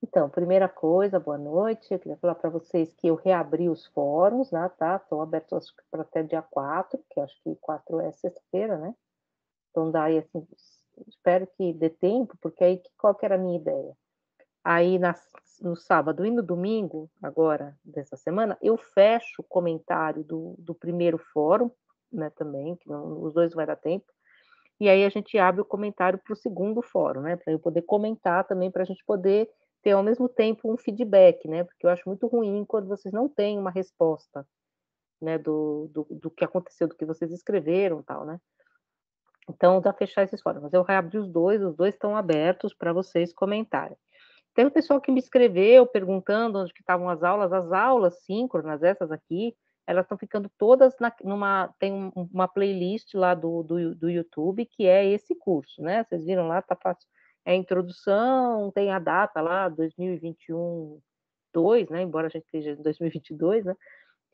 Então, primeira coisa, boa noite. Eu queria falar para vocês que eu reabri os fóruns, né, tá? Estão abertos para até dia 4, que acho que 4 é sexta-feira, né? Então, daí, assim, espero que dê tempo, porque aí qual que era a minha ideia? Aí, no sábado e no domingo, agora, dessa semana, eu fecho o comentário do primeiro fórum, né, também, que não, os dois não vai dar tempo, e aí a gente abre o comentário para o segundo fórum, né, para eu poder comentar também, para a gente poder ter ao mesmo tempo um feedback, né, porque eu acho muito ruim quando vocês não têm uma resposta, né, do que aconteceu, do que vocês escreveram, tal, né. Então, dá fechar esses fóruns, mas eu reabri os dois estão abertos para vocês comentarem. Tem o pessoal que me escreveu perguntando onde que estavam as aulas síncronas, essas aqui, elas estão ficando todas tem uma playlist lá do YouTube, que é esse curso, né, vocês viram lá, tá fácil, é a introdução, tem a data lá, 2021, 2, né, embora a gente esteja em 2022, né,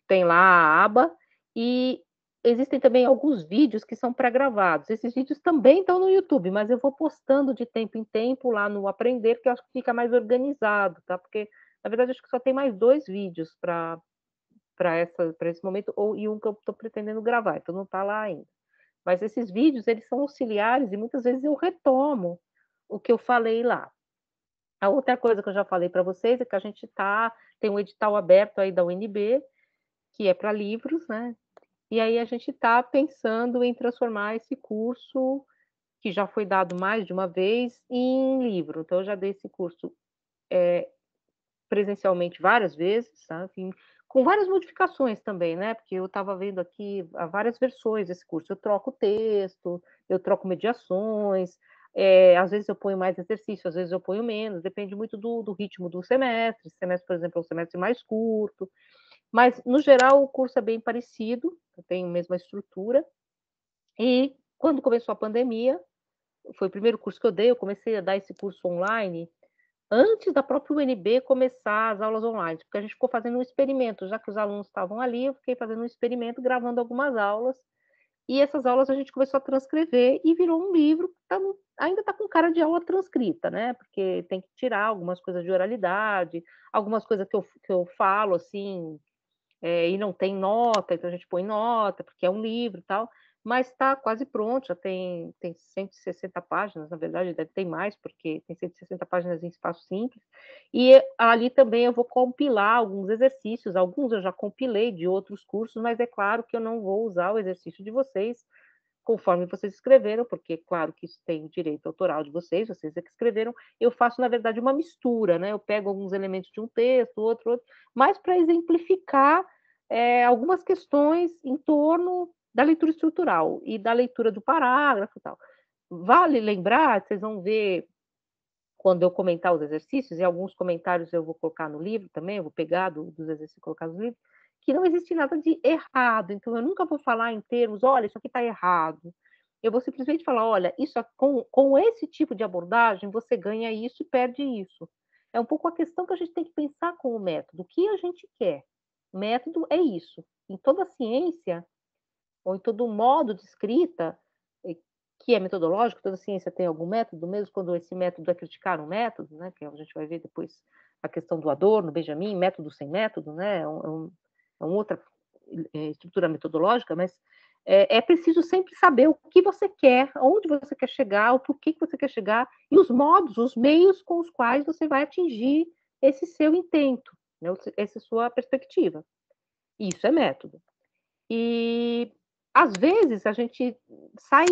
tem lá a aba, e existem também alguns vídeos que são pré-gravados. Esses vídeos também estão no YouTube, mas eu vou postando de tempo em tempo lá no Aprender, que eu acho que fica mais organizado, tá? Porque, na verdade, acho que só tem mais 2 vídeos para esse momento, e um que eu estou pretendendo gravar, então não está lá ainda. Mas esses vídeos, eles são auxiliares e muitas vezes eu retomo o que eu falei lá. A outra coisa que eu já falei para vocês é que a gente tem um edital aberto aí da UNB, que é para livros, né? E aí a gente está pensando em transformar esse curso, que já foi dado mais de uma vez, em livro. Então, eu já dei esse curso presencialmente várias vezes, tá? Assim, com várias modificações também, né? Porque eu estava vendo aqui há várias versões desse curso. Eu troco texto, eu troco mediações, às vezes eu ponho mais exercício, às vezes eu ponho menos, depende muito do ritmo do semestre. Esse semestre, por exemplo, é um semestre mais curto. Mas, no geral, o curso é bem parecido, tem a mesma estrutura. E quando começou a pandemia, foi o primeiro curso que eu dei, eu comecei a dar esse curso online antes da própria UNB começar as aulas online, porque a gente ficou fazendo um experimento, já que os alunos estavam ali, eu fiquei fazendo um experimento, gravando algumas aulas, e essas aulas a gente começou a transcrever e virou um livro que ainda está com cara de aula transcrita, né? Porque tem que tirar algumas coisas de oralidade, algumas coisas que eu falo assim, e não tem nota, então a gente põe nota, porque é um livro e tal, mas está quase pronto, já tem 160 páginas, na verdade, deve ter mais, porque tem 160 páginas em espaço simples, e ali também eu vou compilar alguns exercícios, alguns eu já compilei de outros cursos, mas é claro que eu não vou usar o exercício de vocês, conforme vocês escreveram, porque claro que isso tem direito autoral de vocês é que escreveram, eu faço, na verdade, uma mistura, né? Eu pego alguns elementos de um texto, outro, mas para exemplificar algumas questões em torno da leitura estrutural e da leitura do parágrafo e tal. Vale lembrar, vocês vão ver quando eu comentar os exercícios, e alguns comentários eu vou colocar no livro também, eu vou pegar dos exercícios e colocar no livro, que não existe nada de errado. Então, eu nunca vou falar em termos, olha, isso aqui está errado. Eu vou simplesmente falar, olha, isso com esse tipo de abordagem, você ganha isso e perde isso. É um pouco a questão que a gente tem que pensar com o método. O que a gente quer? Método é isso. Em toda ciência, ou em todo modo de escrita, que é metodológico, toda ciência tem algum método, mesmo quando esse método é criticar um método, né, que a gente vai ver depois a questão do Adorno, Benjamin, método sem método, né, é outra estrutura metodológica, mas é preciso sempre saber o que você quer, onde você quer chegar, o porquê que você quer chegar, e os modos, os meios com os quais você vai atingir esse seu intento, né, essa sua perspectiva. Isso é método. E às vezes a gente sai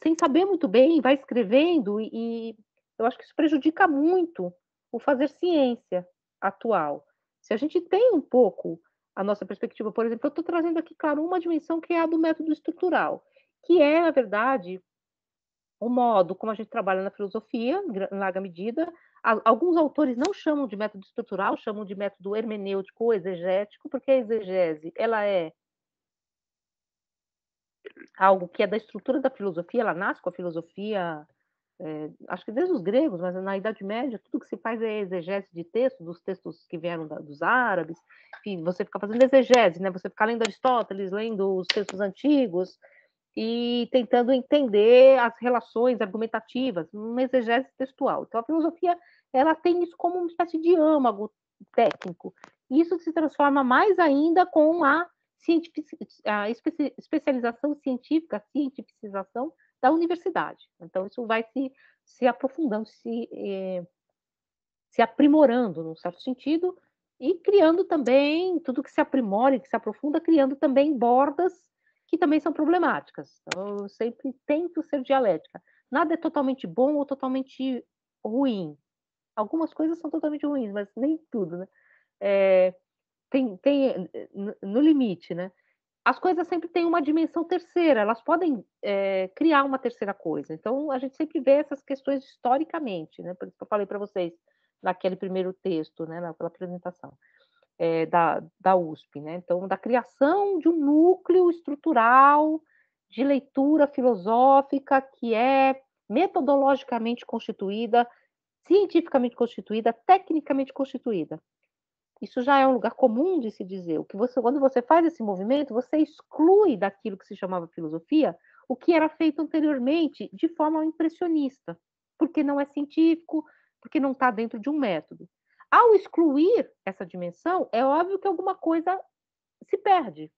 sem saber muito bem, vai escrevendo e eu acho que isso prejudica muito o fazer ciência atual. Se a gente tem um pouco a nossa perspectiva, por exemplo, eu estou trazendo aqui, claro, uma dimensão que é a do método estrutural, que é, na verdade, o modo como a gente trabalha na filosofia, em larga medida. Alguns autores não chamam de método estrutural, chamam de método hermenêutico ou exegético, porque a exegese, ela é algo que é da estrutura da filosofia, ela nasce com a filosofia, acho que desde os gregos, mas na Idade Média, tudo que se faz é exegese de texto, dos textos que vieram dos árabes, enfim, você fica fazendo exegese, né? Você fica lendo Aristóteles, lendo os textos antigos, e tentando entender as relações argumentativas, uma exegese textual. Então, a filosofia ela tem isso como uma espécie de âmago técnico. E isso se transforma mais ainda com a especialização científica, a cientificização da universidade. Então, isso vai se aprofundando, se aprimorando, num certo sentido, e criando também, tudo que se aprimora e que se aprofunda, criando também bordas que também são problemáticas. Então, eu sempre tento ser dialética. Nada é totalmente bom ou totalmente ruim. Algumas coisas são totalmente ruins, mas nem tudo, né? Tem no limite, né? As coisas sempre têm uma dimensão terceira, elas podem criar uma terceira coisa. Então, a gente sempre vê essas questões historicamente, né? Por isso que eu falei para vocês naquele primeiro texto, né? Naquela apresentação da USP, né? Então, da criação de um núcleo estrutural de leitura filosófica que é metodologicamente constituída, cientificamente constituída, tecnicamente constituída. Isso já é um lugar comum de se dizer. Quando você faz esse movimento, você exclui daquilo que se chamava filosofia o que era feito anteriormente de forma impressionista, porque não é científico, porque não está dentro de um método. Ao excluir essa dimensão, é óbvio que alguma coisa se perde.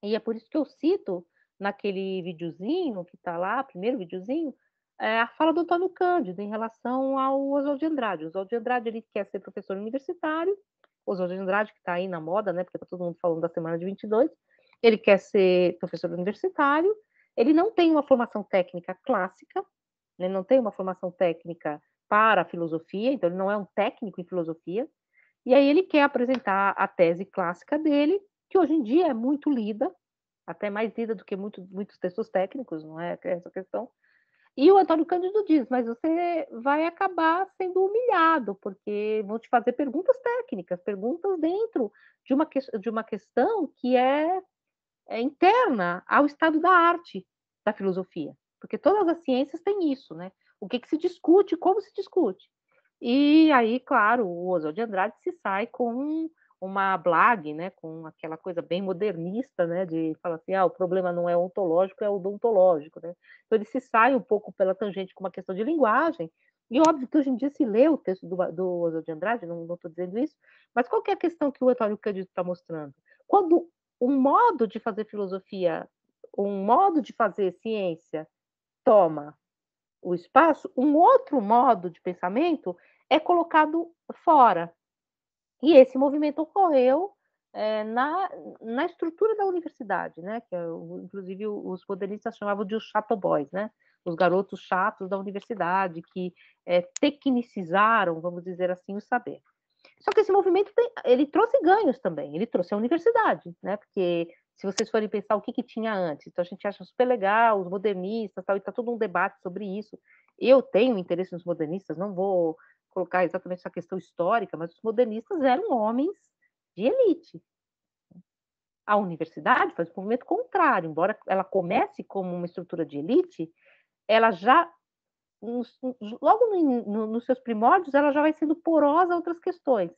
E é por isso que eu cito naquele videozinho que está lá, primeiro videozinho, a fala do Antônio Cândido em relação ao Oswald de Andrade. O Oswald de Andrade ele quer ser professor universitário, o Oswald de Andrade, que está aí na moda, né, porque está todo mundo falando da semana de 22, ele quer ser professor universitário, ele não tem uma formação técnica clássica, ele não tem uma formação técnica para a filosofia, então ele não é um técnico em filosofia, e aí ele quer apresentar a tese clássica dele, que hoje em dia é muito lida, até mais lida do que muitos textos técnicos, não é essa questão. E o Antônio Cândido diz, mas você vai acabar sendo humilhado, porque vão te fazer perguntas técnicas, perguntas dentro de uma questão que é interna ao estado da arte, da filosofia. Porque todas as ciências têm isso, né? O que se discute, como se discute. E aí, claro, o Oswald de Andrade se sai com uma blague, né, com aquela coisa bem modernista, né, de falar assim, o problema não é ontológico, é odontológico, né? Então ele se sai um pouco pela tangente com uma questão de linguagem, e óbvio que hoje em dia se lê o texto do Oswald de Andrade, não estou dizendo isso, mas qual que é a questão que o Antônio Cândido está mostrando? Quando um modo de fazer filosofia, um modo de fazer ciência toma o espaço, um outro modo de pensamento é colocado fora. E esse movimento ocorreu na estrutura da universidade, né? Que inclusive os modernistas chamavam de os chato boys, né? Os garotos chatos da universidade que tecnicizaram, vamos dizer assim, o saber. Só que esse movimento ele trouxe ganhos também, ele trouxe a universidade, né? Porque se vocês forem pensar o que tinha antes, então a gente acha super legal, os modernistas, tal, e está todo um debate sobre isso. Eu tenho interesse nos modernistas, não vou colocar exatamente essa questão histórica, mas os modernistas eram homens de elite. A universidade faz o movimento contrário, embora ela comece como uma estrutura de elite, ela já logo nos seus primórdios, ela já vai sendo porosa a outras questões.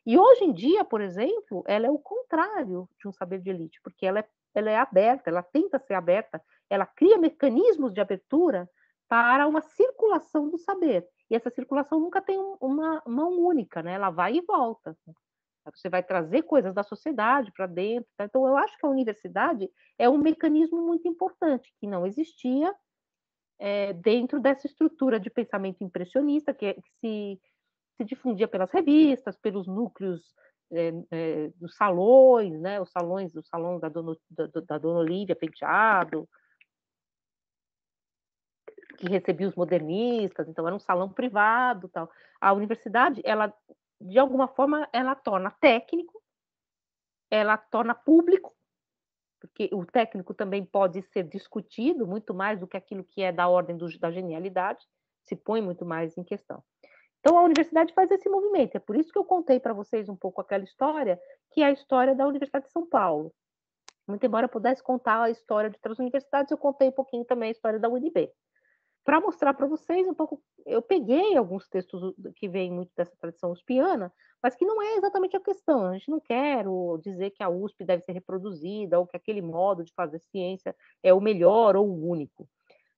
E hoje em dia, por exemplo, ela é o contrário de um saber de elite, porque ela é aberta, ela tenta ser aberta, ela cria mecanismos de abertura para uma circulação do saber. E essa circulação nunca tem uma mão única, né? Ela vai e volta. Você vai trazer coisas da sociedade para dentro. Tá? Então, eu acho que a universidade é um mecanismo muito importante, que não existia dentro dessa estrutura de pensamento impressionista que se difundia pelas revistas, pelos núcleos dos salões, né? Os salões da Dona Olívia Penteado, que recebia os modernistas, então era um salão privado, tal. A universidade, ela de alguma forma, ela torna técnico, ela torna público, porque o técnico também pode ser discutido muito mais do que aquilo que é da ordem da genialidade, se põe muito mais em questão. Então, a universidade faz esse movimento. É por isso que eu contei para vocês um pouco aquela história, que é a história da Universidade de São Paulo. Muito embora eu pudesse contar a história de outras universidades, eu contei um pouquinho também a história da UNB. para mostrar para vocês um pouco, eu peguei alguns textos que vêm muito dessa tradição uspiana, mas que não é exatamente a questão. A gente não quer dizer que a USP deve ser reproduzida ou que aquele modo de fazer ciência é o melhor ou o único.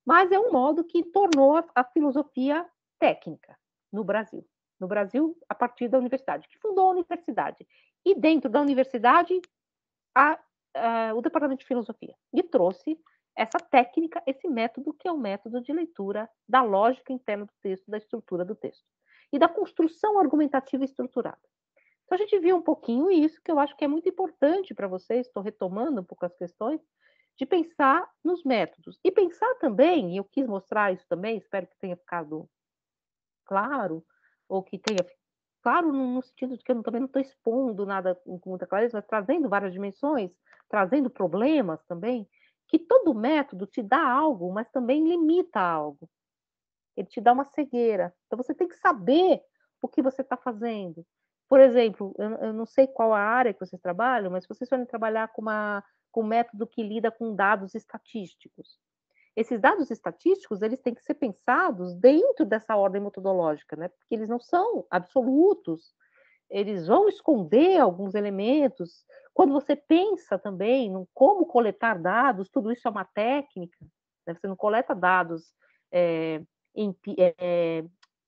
Mas é um modo que tornou a filosofia técnica no Brasil. No Brasil, a partir da universidade, que fundou a universidade. E dentro da universidade, o departamento de filosofia. E trouxe essa técnica, esse método, que é o método de leitura da lógica interna do texto, da estrutura do texto. E da construção argumentativa estruturada. Então, a gente viu um pouquinho isso, que eu acho que é muito importante para vocês, estou retomando um pouco as questões, de pensar nos métodos. E pensar também, e eu quis mostrar isso também, espero que tenha ficado claro, ou que tenha claro no sentido de que eu também não estou expondo nada com muita clareza, mas trazendo várias dimensões, trazendo problemas também, que todo método te dá algo, mas também limita algo. Ele te dá uma cegueira. Então você tem que saber o que você está fazendo. Por exemplo, eu não sei qual a área que vocês trabalham, mas se vocês forem trabalhar com um método que lida com dados estatísticos, esses dados estatísticos, eles têm que ser pensados dentro dessa ordem metodológica, né? Porque eles não são absolutos, eles vão esconder alguns elementos. Quando você pensa também no como coletar dados, tudo isso é uma técnica, né? Você não coleta dados é,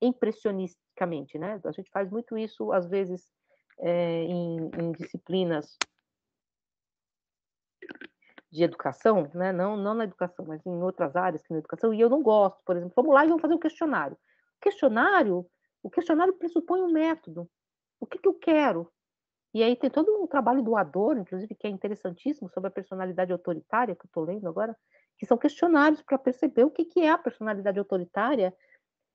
impressionisticamente, né? A gente faz muito isso, às vezes, em disciplinas de educação, né? Não na educação, mas em outras áreas que na educação, e eu não gosto, por exemplo, vamos lá e vamos fazer um questionário. O questionário pressupõe um método. O que eu quero? E aí tem todo um trabalho do Adorno, inclusive, que é interessantíssimo, sobre a personalidade autoritária, que eu estou lendo agora, que são questionários para perceber o que é a personalidade autoritária,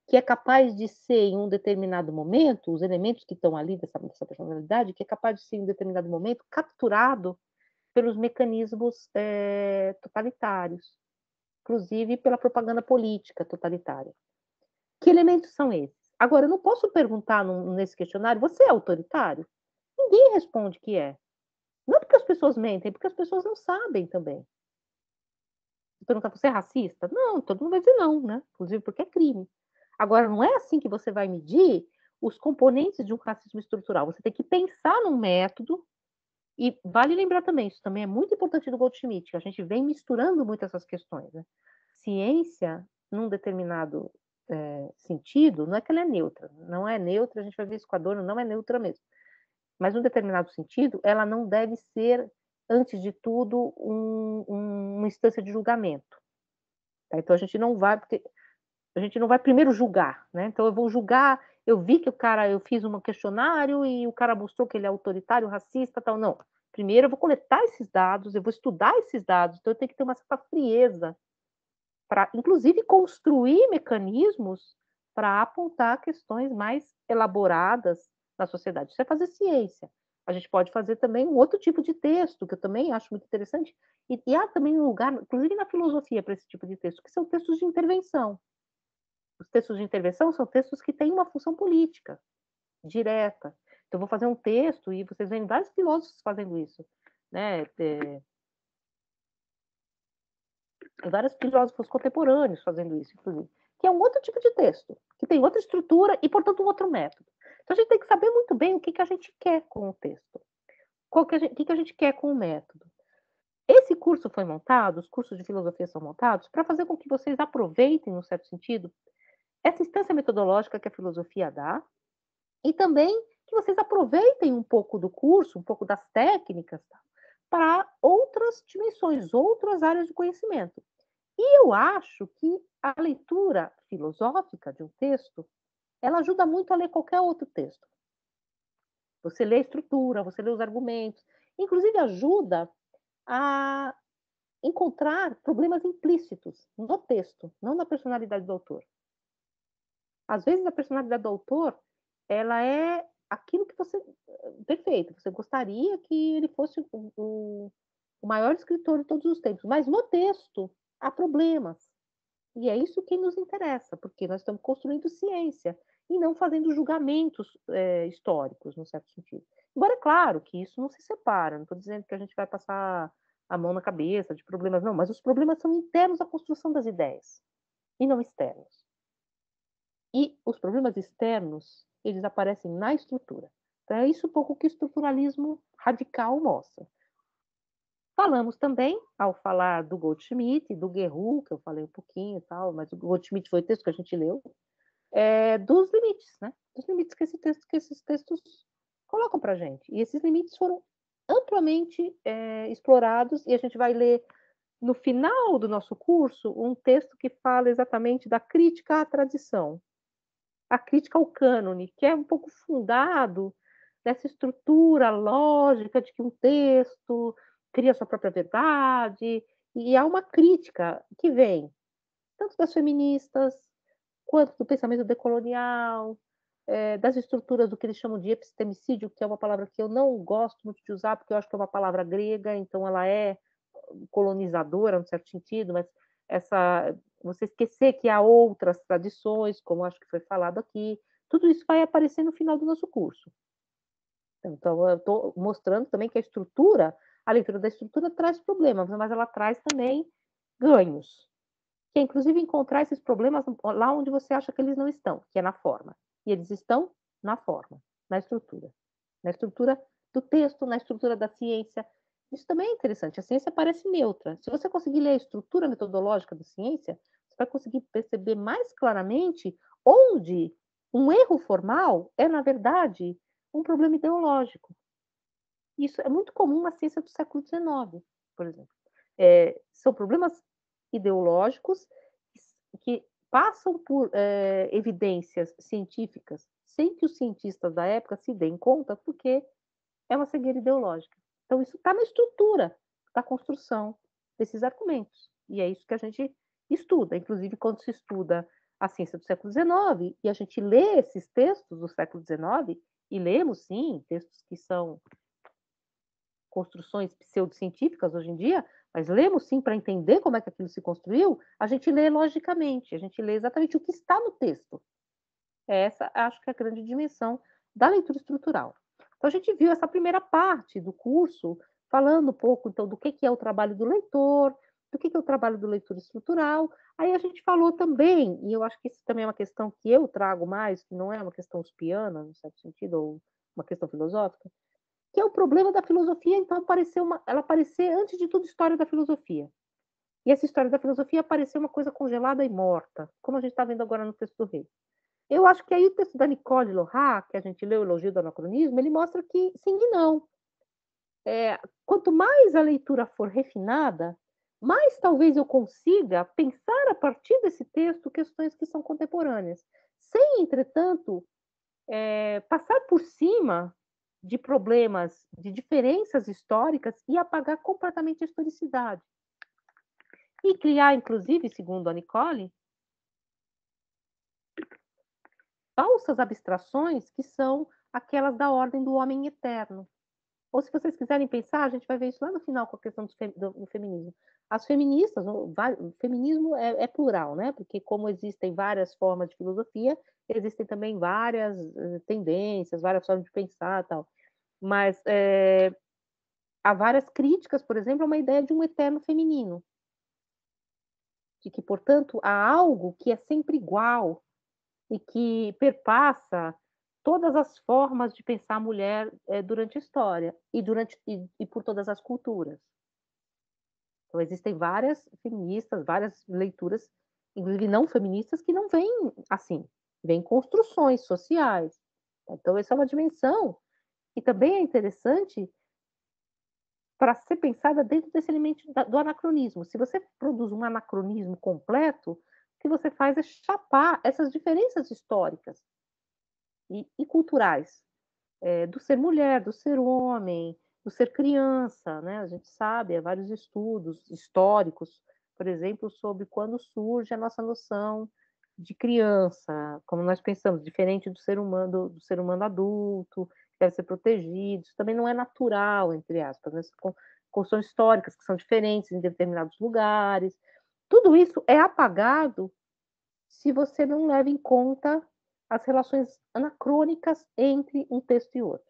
que é capaz de ser, em um determinado momento, os elementos que estão ali dessa personalidade, que é capaz de ser, em um determinado momento, capturado pelos mecanismos totalitários, inclusive pela propaganda política totalitária. Que elementos são esses? Agora, eu não posso perguntar nesse questionário, você é autoritário? Ninguém responde que é. Não porque as pessoas mentem, porque as pessoas não sabem também. Se perguntar, você é racista? Não, todo mundo vai dizer não, né? Inclusive porque é crime. Agora, não é assim que você vai medir os componentes de um racismo estrutural. Você tem que pensar num método. E vale lembrar também, isso também é muito importante do Goldschmidt, que a gente vem misturando muito essas questões. Né? Ciência, num determinado sentido, não é que ela é neutra. Não é neutra, a gente vai ver isso com a Adorno, não é neutra mesmo. Mas, num determinado sentido, ela não deve ser, antes de tudo, uma instância de julgamento. Tá? Então, a gente não vai primeiro julgar. Né? Então, eu vou julgar, eu vi que eu fiz um questionário e o cara mostrou que ele é autoritário, racista, tal. Não. Primeiro, eu vou coletar esses dados, eu vou estudar esses dados, então eu tenho que ter uma certa frieza para, inclusive, construir mecanismos para apontar questões mais elaboradas na sociedade. Isso é fazer ciência. A gente pode fazer também um outro tipo de texto, que eu também acho muito interessante, e há também um lugar, inclusive na filosofia, para esse tipo de texto, que são textos de intervenção. Os textos de intervenção são textos que têm uma função política direta. Então, eu vou fazer um texto, e vocês veem vários filósofos fazendo isso, né? Vários filósofos contemporâneos fazendo isso, inclusive, que é um outro tipo de texto, que tem outra estrutura e, portanto, um outro método. Então, a gente tem que saber muito bem o que a gente quer com o texto, o que a gente quer com o método. Esse curso foi montado, os cursos de filosofia são montados para fazer com que vocês aproveitem, num certo sentido, essa instância metodológica que a filosofia dá, e também que vocês aproveitem um pouco do curso, um pouco das técnicas, tá? Para outras dimensões, outras áreas de conhecimento. E eu acho que a leitura filosófica de um texto, ela ajuda muito a ler qualquer outro texto. Você lê a estrutura, você lê os argumentos, inclusive ajuda a encontrar problemas implícitos no texto, não na personalidade do autor. Às vezes a personalidade do autor, ela é aquilo que você... Perfeito, você gostaria que ele fosse o maior escritor de todos os tempos, mas no texto há problemas. E é isso que nos interessa, porque nós estamos construindo ciência e não fazendo julgamentos históricos, no certo sentido. Agora, é claro que isso não se separa, não estou dizendo que a gente vai passar a mão na cabeça de problemas, não, mas os problemas são internos à construção das ideias. e não externos. E os problemas externos, eles aparecem na estrutura. Então, é isso um pouco que o estruturalismo radical mostra. Falamos também, ao falar do Goldschmidt, do Guerrero, que eu falei um pouquinho e tal, mas o Goldschmidt foi o texto que a gente leu, dos limites, né? Dos limites que esses textos colocam para a gente. E esses limites foram amplamente explorados, e a gente vai ler no final do nosso curso um texto que fala exatamente da crítica à tradição, a crítica ao cânone, que é um pouco fundado nessa estrutura lógica de que um texto cria sua própria verdade, e há uma crítica que vem tanto das feministas, quanto do pensamento decolonial, das estruturas do que eles chamam de epistemicídio, que é uma palavra que eu não gosto muito de usar, porque eu acho que é uma palavra grega, então ela é colonizadora, no certo sentido, mas você esquecer que há outras tradições, como acho que foi falado aqui, tudo isso vai aparecer no final do nosso curso. Então, eu estou mostrando também que a leitura da estrutura traz problemas, mas ela traz também ganhos, que é inclusive encontrar esses problemas lá onde você acha que eles não estão, que é na forma. E eles estão na forma, na estrutura do texto, na estrutura da ciência. Isso também é interessante. A ciência parece neutra. Se você conseguir ler a estrutura metodológica da ciência, você vai conseguir perceber mais claramente onde um erro formal é, na verdade, um problema ideológico. Isso é muito comum na ciência do século XIX, por exemplo. São problemas ideológicos que passam por evidências científicas sem que os cientistas da época se deem conta, porque é uma cegueira ideológica. Então, isso está na estrutura da construção desses argumentos. E é isso que a gente estuda. Inclusive, quando se estuda a ciência do século XIX e a gente lê esses textos do século XIX, e lemos, sim, textos que são construções pseudocientíficas hoje em dia, mas lemos sim para entender como é que aquilo se construiu, a gente lê logicamente, a gente lê exatamente o que está no texto. Essa acho que é a grande dimensão da leitura estrutural. Então a gente viu essa primeira parte do curso falando um pouco então do que é o trabalho do leitor, do que é o trabalho do leitor estrutural. Aí a gente falou também, e eu acho que isso também é uma questão que eu trago mais, que não é uma questão uspiana, no certo sentido, ou uma questão filosófica, que é o problema da filosofia, então, ela aparecer, antes de tudo, história da filosofia. E essa história da filosofia apareceu uma coisa congelada e morta, como a gente está vendo agora no texto do Rei. Eu acho que aí o texto da Nicole Lohá, que a gente leu, o Elogio do Anacronismo, ele mostra que sim e não. Quanto mais a leitura for refinada, mais talvez eu consiga pensar a partir desse texto questões que são contemporâneas, sem, entretanto, passar por cima de problemas, de diferenças históricas e apagar completamente a historicidade. E criar, inclusive, segundo a Nicole, falsas abstrações que são aquelas da ordem do homem eterno. Ou se vocês quiserem pensar, a gente vai ver isso lá no final com a questão do feminismo. As feministas, o feminismo é plural, né? Porque como existem várias formas de filosofia, existem também várias tendências, várias formas de pensar e tal. Mas há várias críticas, por exemplo, a uma ideia de um eterno feminino. De que, portanto, há algo que é sempre igual e que perpassa todas as formas de pensar a mulher durante a história e por todas as culturas. Então, existem várias feministas, várias leituras, inclusive não feministas, que não vêm assim, vêm construções sociais. Então, essa é uma dimensão que também é interessante para ser pensada dentro desse elemento do anacronismo. Se você produz um anacronismo completo, o que você faz é chapar essas diferenças históricas e culturais, do ser mulher, do ser homem, do ser criança, né? A gente sabe, há vários estudos históricos, por exemplo, sobre quando surge a nossa noção de criança, como nós pensamos, diferente do ser humano adulto, que deve ser protegido, isso também não é natural, entre aspas, né? Construções históricas que são diferentes em determinados lugares. Tudo isso é apagado se você não leva em conta as relações anacrônicas entre um texto e outro.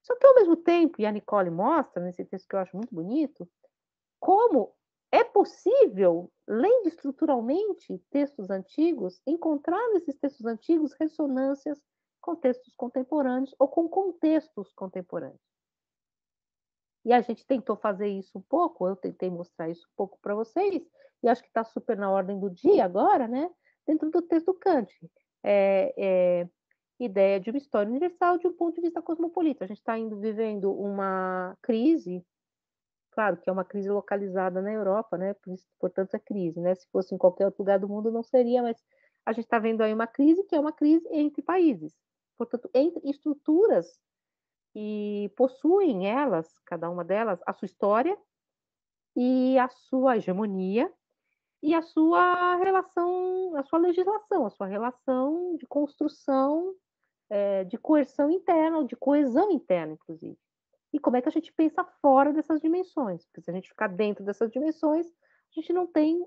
Só que, ao mesmo tempo, e a Nicole mostra, nesse texto que eu acho muito bonito, como é possível, lendo estruturalmente textos antigos, encontrar nesses textos antigos ressonâncias com textos contemporâneos ou com contextos contemporâneos. E a gente tentou fazer isso um pouco, eu tentei mostrar isso um pouco para vocês, e acho que está super na ordem do dia agora, né? Dentro do texto do Kant. Ideia de uma história universal de um ponto de vista cosmopolita. A gente está vivendo uma crise, claro que é uma crise localizada na Europa, né? Portanto, é crise, né? Se fosse em qualquer outro lugar do mundo, não seria, mas a gente está vendo aí uma crise que é uma crise entre países, portanto, entre estruturas e possuem elas, cada uma delas, a sua história e a sua hegemonia e a sua relação, a sua legislação, a sua relação de construção, de coerção interna, ou de coesão interna, inclusive. E como é que a gente pensa fora dessas dimensões? Porque se a gente ficar dentro dessas dimensões, a gente não tem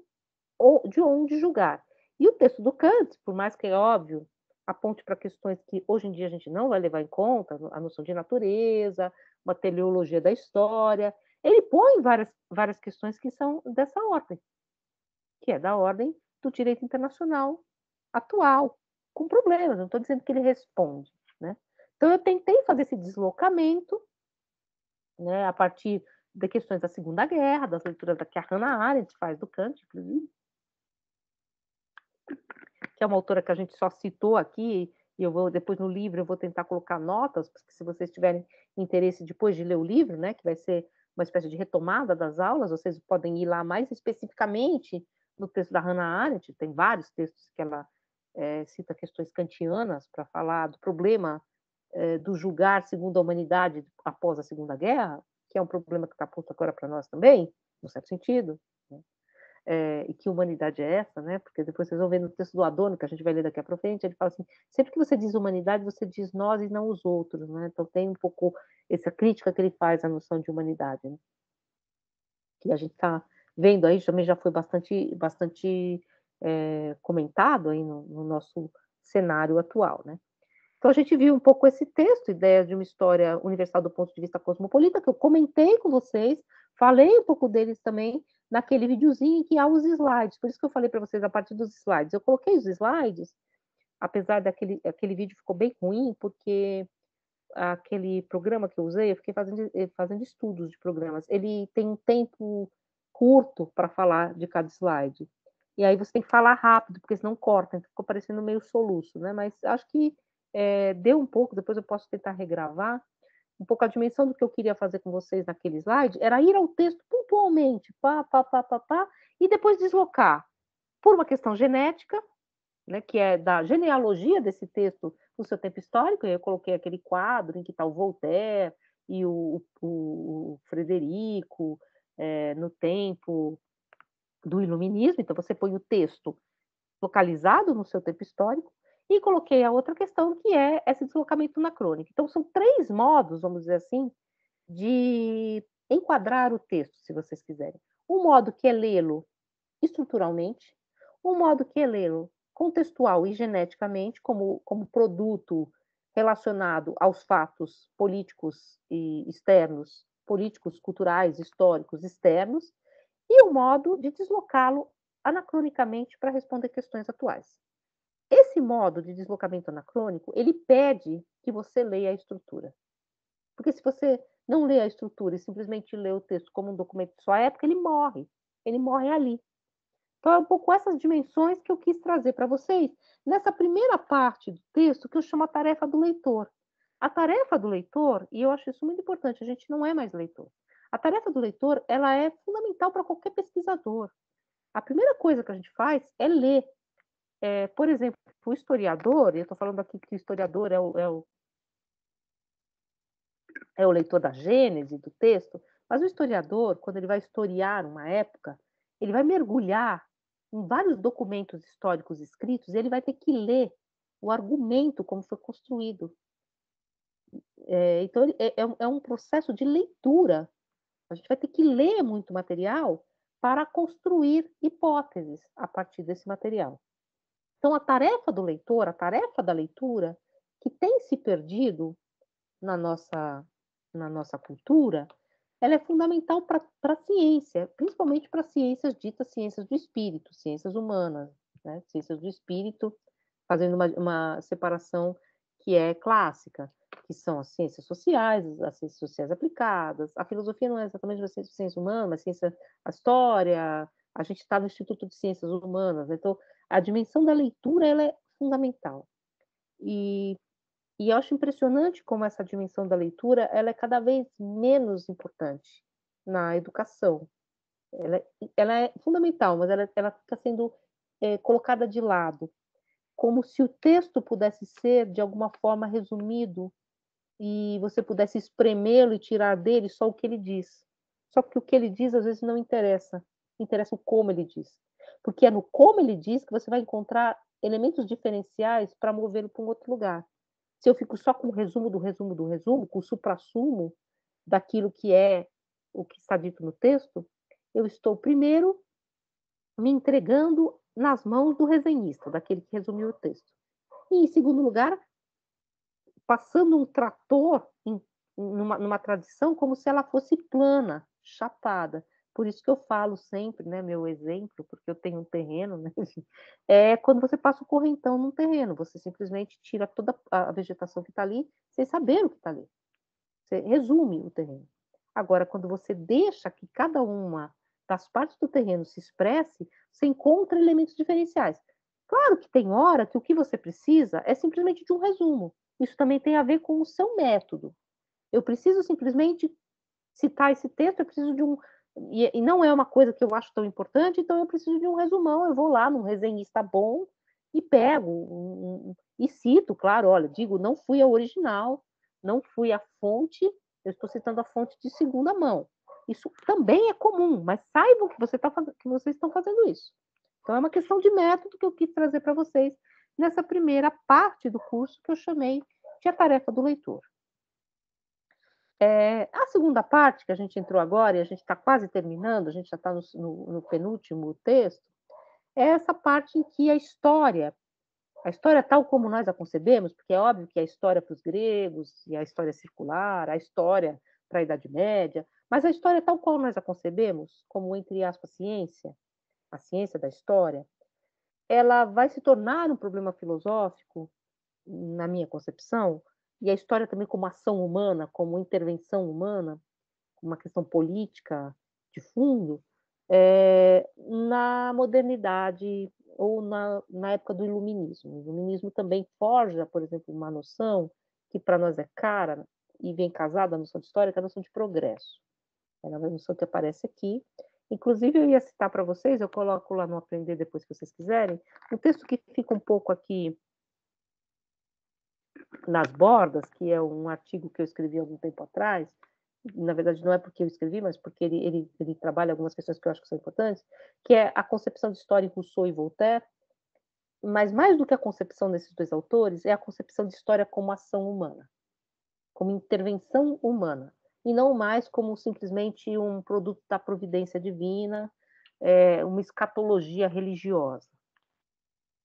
de onde julgar. E o texto do Kant, por mais que é óbvio, aponte para questões que hoje em dia a gente não vai levar em conta, a noção de natureza, uma teleologia da história, ele põe várias questões que são dessa ordem, que é da ordem do direito internacional atual, com problemas, não estou dizendo que ele responde, né? Então eu tentei fazer esse deslocamento, né, a partir de questões da Segunda Guerra, das leituras que a Hannah Arendt faz do Kant, inclusive, que é uma autora que a gente só citou aqui, e eu vou depois no livro eu vou tentar colocar notas, porque se vocês tiverem interesse depois de ler o livro, né, que vai ser uma espécie de retomada das aulas, vocês podem ir lá mais especificamente no texto da Hannah Arendt, tem vários textos que ela cita questões kantianas para falar do problema do julgar segundo a humanidade após a Segunda Guerra, que é um problema que está posto agora para nós também, no certo sentido, né? E que humanidade é essa, né? Porque depois vocês vão ver no texto do Adorno, que a gente vai ler daqui para frente, ele fala assim, sempre que você diz humanidade, você diz nós e não os outros, né? Então tem um pouco essa crítica que ele faz à noção de humanidade, né? Que a gente está vendo aí, também já foi bastante comentado aí no nosso cenário atual, né? Então a gente viu um pouco esse texto, ideia de uma história universal do ponto de vista cosmopolita, que eu comentei com vocês, falei um pouco deles também naquele videozinho em que há os slides, por isso que eu falei para vocês a partir dos slides. Eu coloquei os slides, apesar aquele vídeo ficou bem ruim, porque aquele programa que eu usei, eu fiquei fazendo estudos de programas. Ele tem um tempo curto para falar de cada slide. E aí você tem que falar rápido, porque senão corta, então ficou parecendo meio soluço, né? Mas acho que deu um pouco, depois eu posso tentar regravar, um pouco a dimensão do que eu queria fazer com vocês naquele slide, era ir ao texto pontualmente, e depois deslocar por uma questão genética, né, que é da genealogia desse texto no seu tempo histórico. Eu coloquei aquele quadro em que está o Voltaire e o Frederico no tempo do Iluminismo, então você põe o texto localizado no seu tempo histórico, e coloquei a outra questão, que é esse deslocamento na crônica. Então, são 3 modos, vamos dizer assim, de enquadrar o texto, se vocês quiserem. Um modo que é lê-lo estruturalmente, um modo que é lê-lo contextual e geneticamente, como produto relacionado aos fatos políticos e externos, políticos, culturais, históricos externos, e o modo de deslocá-lo anacronicamente para responder questões atuais. Esse modo de deslocamento anacrônico, ele pede que você leia a estrutura. Porque se você não lê a estrutura e simplesmente lê o texto como um documento de sua época, ele morre. Ele morre ali. Então, é um pouco essas dimensões que eu quis trazer para vocês nessa primeira parte do texto, que eu chamo a tarefa do leitor. A tarefa do leitor, e eu acho isso muito importante, a gente não é mais leitor. A tarefa do leitor, ela é fundamental para qualquer pesquisador. A primeira coisa que a gente faz é ler. Por exemplo, o historiador, e eu estou falando aqui que o historiador é o leitor da gênese do texto, mas o historiador, quando ele vai historiar uma época, ele vai mergulhar em vários documentos históricos escritos e ele vai ter que ler o argumento como foi construído. Então, é um processo de leitura. A gente vai ter que ler muito material para construir hipóteses a partir desse material. Então, a tarefa do leitor, a tarefa da leitura, que tem se perdido na nossa cultura, ela é fundamental para a ciência, principalmente para ciências ditas ciências do espírito, ciências humanas, né, ciências do espírito, fazendo uma separação que é clássica, que são as ciências sociais, as ciências sociais aplicadas, a filosofia não é exatamente uma ciência humana, mas ciência a história, a gente está no Instituto de Ciências Humanas, então a dimensão da leitura ela é fundamental. E eu acho impressionante como essa dimensão da leitura, ela é cada vez menos importante na educação. Ela é fundamental, mas ela está sendo, colocada de lado, como se o texto pudesse ser, de alguma forma, resumido e você pudesse espremê-lo e tirar dele só o que ele diz. Só que o que ele diz, às vezes, não interessa, interessa o como ele diz. Porque é no como ele diz que você vai encontrar elementos diferenciais para movê-lo para um outro lugar. Se eu fico só com o resumo do resumo do resumo, com o suprassumo daquilo que é o que está dito no texto, eu estou primeiro me entregando nas mãos do resenhista, daquele que resumiu o texto. E em segundo lugar, passando um trator numa tradição como se ela fosse plana, chapada. Por isso que eu falo sempre, né, meu exemplo, porque eu tenho um terreno, né, é quando você passa o correntão num terreno, você simplesmente tira toda a vegetação que está ali, sem saber o que está ali. Você resume o terreno. Agora, quando você deixa que cada uma das partes do terreno se expresse, você encontra elementos diferenciais. Claro que tem hora que o que você precisa é simplesmente de um resumo. Isso também tem a ver com o seu método. Eu preciso simplesmente citar esse texto, eu preciso de um. E não é uma coisa que eu acho tão importante, então eu preciso de um resumão. Eu vou lá num resenhista bom e pego e cito, claro, olha, digo, não fui a original, não fui a fonte, eu estou citando a fonte de segunda mão. Isso também é comum, mas saibam que, que vocês estão fazendo isso. Então é uma questão de método que eu quis trazer para vocês nessa primeira parte do curso que eu chamei de a tarefa do leitor. A segunda parte, que a gente entrou agora, e a gente está quase terminando, a gente já está no penúltimo texto, é essa parte em que a história tal como nós a concebemos, porque é óbvio que a história para os gregos, e a história circular, a história para a Idade Média, mas a história tal qual nós a concebemos, como, entre aspas, ciência, a ciência da história, ela vai se tornar um problema filosófico, na minha concepção, e a história também como ação humana, como intervenção humana, uma questão política de fundo, na modernidade ou na época do iluminismo. O iluminismo também forja, por exemplo, uma noção que para nós é cara e vem casada à noção de história, que é a noção de progresso. É a noção que aparece aqui. Inclusive, eu ia citar para vocês, eu coloco lá no Aprender depois se vocês quiserem, um texto que fica um pouco aqui nas bordas, que é um artigo que eu escrevi há algum tempo atrás, na verdade não é porque eu escrevi, mas porque ele trabalha algumas questões que eu acho que são importantes, que é a concepção de história em Rousseau e Voltaire, mas mais do que a concepção desses dois autores, é a concepção de história como ação humana, como intervenção humana, e não mais como simplesmente um produto da providência divina, uma escatologia religiosa,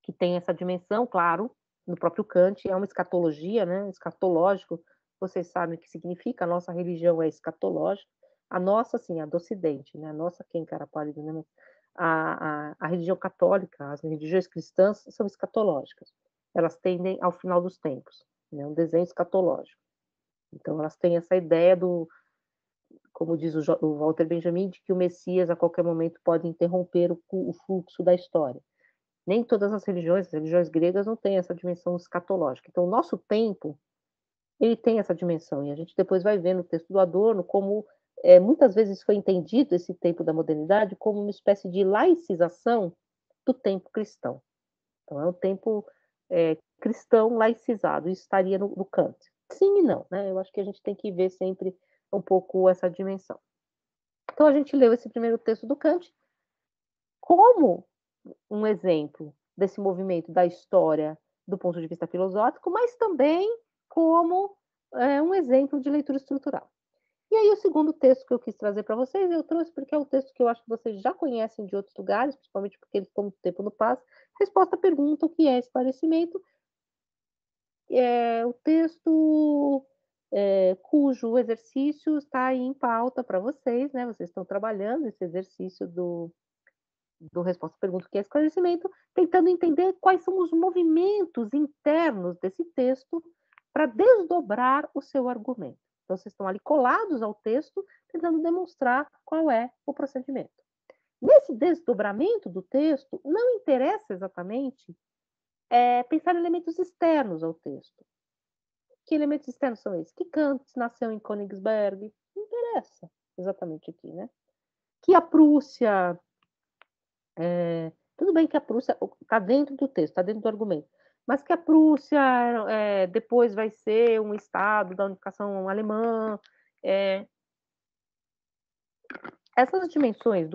que tem essa dimensão, claro, no próprio Kant, é uma escatologia, né? Escatológico, vocês sabem o que significa, a nossa religião é escatológica, a nossa, sim, a do Ocidente, né? A nossa, quem cara pálido, né? A religião católica, as religiões cristãs são escatológicas, elas tendem ao final dos tempos, né? Um desenho escatológico. Então, elas têm essa ideia do, como diz o Walter Benjamin, de que o Messias a qualquer momento pode interromper o fluxo da história. Nem todas as religiões gregas não têm essa dimensão escatológica. Então, o nosso tempo, ele tem essa dimensão, e a gente depois vai ver no texto do Adorno como muitas vezes foi entendido esse tempo da modernidade como uma espécie de laicização do tempo cristão. Então, é um tempo cristão laicizado, isso estaria no Kant. Sim e não, né? Eu acho que a gente tem que ver sempre um pouco essa dimensão. Então, a gente leu esse primeiro texto do Kant como um exemplo desse movimento da história do ponto de vista filosófico, mas também como um exemplo de leitura estrutural. E aí o segundo texto que eu quis trazer para vocês, eu trouxe porque é um texto que eu acho que vocês já conhecem de outros lugares, principalmente porque eles estão muito tempo no passo. Resposta à pergunta, o que é esclarecimento? O texto cujo exercício está aí em pauta para vocês, né, vocês estão trabalhando esse exercício do resposta à pergunta, que é esclarecimento, tentando entender quais são os movimentos internos desse texto para desdobrar o seu argumento. Então, vocês estão ali colados ao texto, tentando demonstrar qual é o procedimento. Nesse desdobramento do texto, não interessa exatamente pensar em elementos externos ao texto. Que elementos externos são esses? Que Kant nasceu em Königsberg? Não interessa exatamente aqui, né? Que a Prússia tudo bem que a Prússia está dentro do texto, está dentro do argumento, mas que a Prússia depois vai ser um estado da unificação alemã. Essas dimensões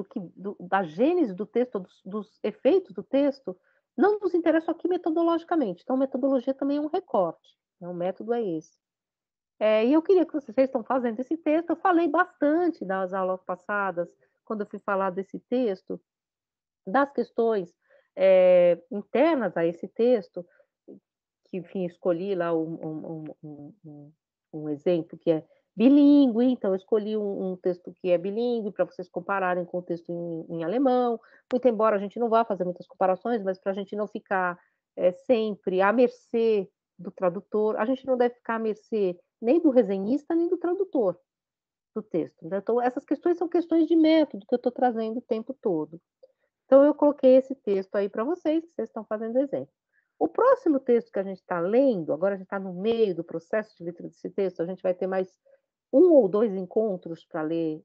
da gênese do texto, dos efeitos do texto, não nos interessam aqui metodologicamente. Então, metodologia também é um recorte, né? O método é esse. E eu queria que vocês estão fazendo esse texto. Eu falei bastante nas aulas passadas, quando eu fui falar desse texto, das questões internas a esse texto, que, enfim, escolhi lá um exemplo que é bilíngue, então eu escolhi um texto que é bilíngue para vocês compararem com o texto em alemão, muito embora a gente não vá fazer muitas comparações, mas para a gente não ficar sempre à mercê do tradutor, a gente não deve ficar à mercê nem do resenhista, nem do tradutor do texto, né? Então, essas questões são questões de método que eu estou trazendo o tempo todo. Então, eu coloquei esse texto aí para vocês, que vocês estão fazendo exemplo. O próximo texto que a gente está lendo, agora a gente está no meio do processo de leitura desse texto, a gente vai ter mais um ou dois encontros para ler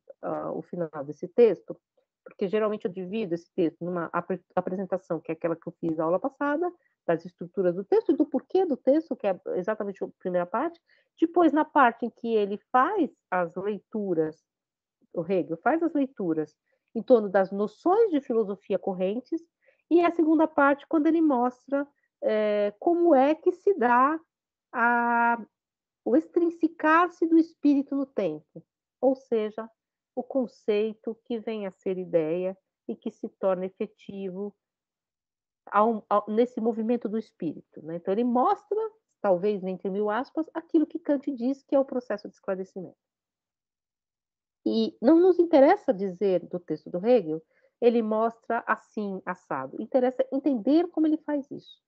o final desse texto, porque geralmente eu divido esse texto numa apresentação, que é aquela que eu fiz na aula passada, das estruturas do texto e do porquê do texto, que é exatamente a primeira parte. Depois, na parte em que ele faz as leituras, o Hegel faz as leituras em torno das noções de filosofia correntes, e a segunda parte, quando ele mostra como é que se dá o extrinsicar-se do espírito no tempo, ou seja, o conceito que vem a ser ideia e que se torna efetivo nesse movimento do espírito, né? Então ele mostra, talvez entre mil aspas, aquilo que Kant diz que é o processo de esclarecimento. E não nos interessa dizer do texto do Hegel, ele mostra assim, assado. Interessa entender como ele faz isso.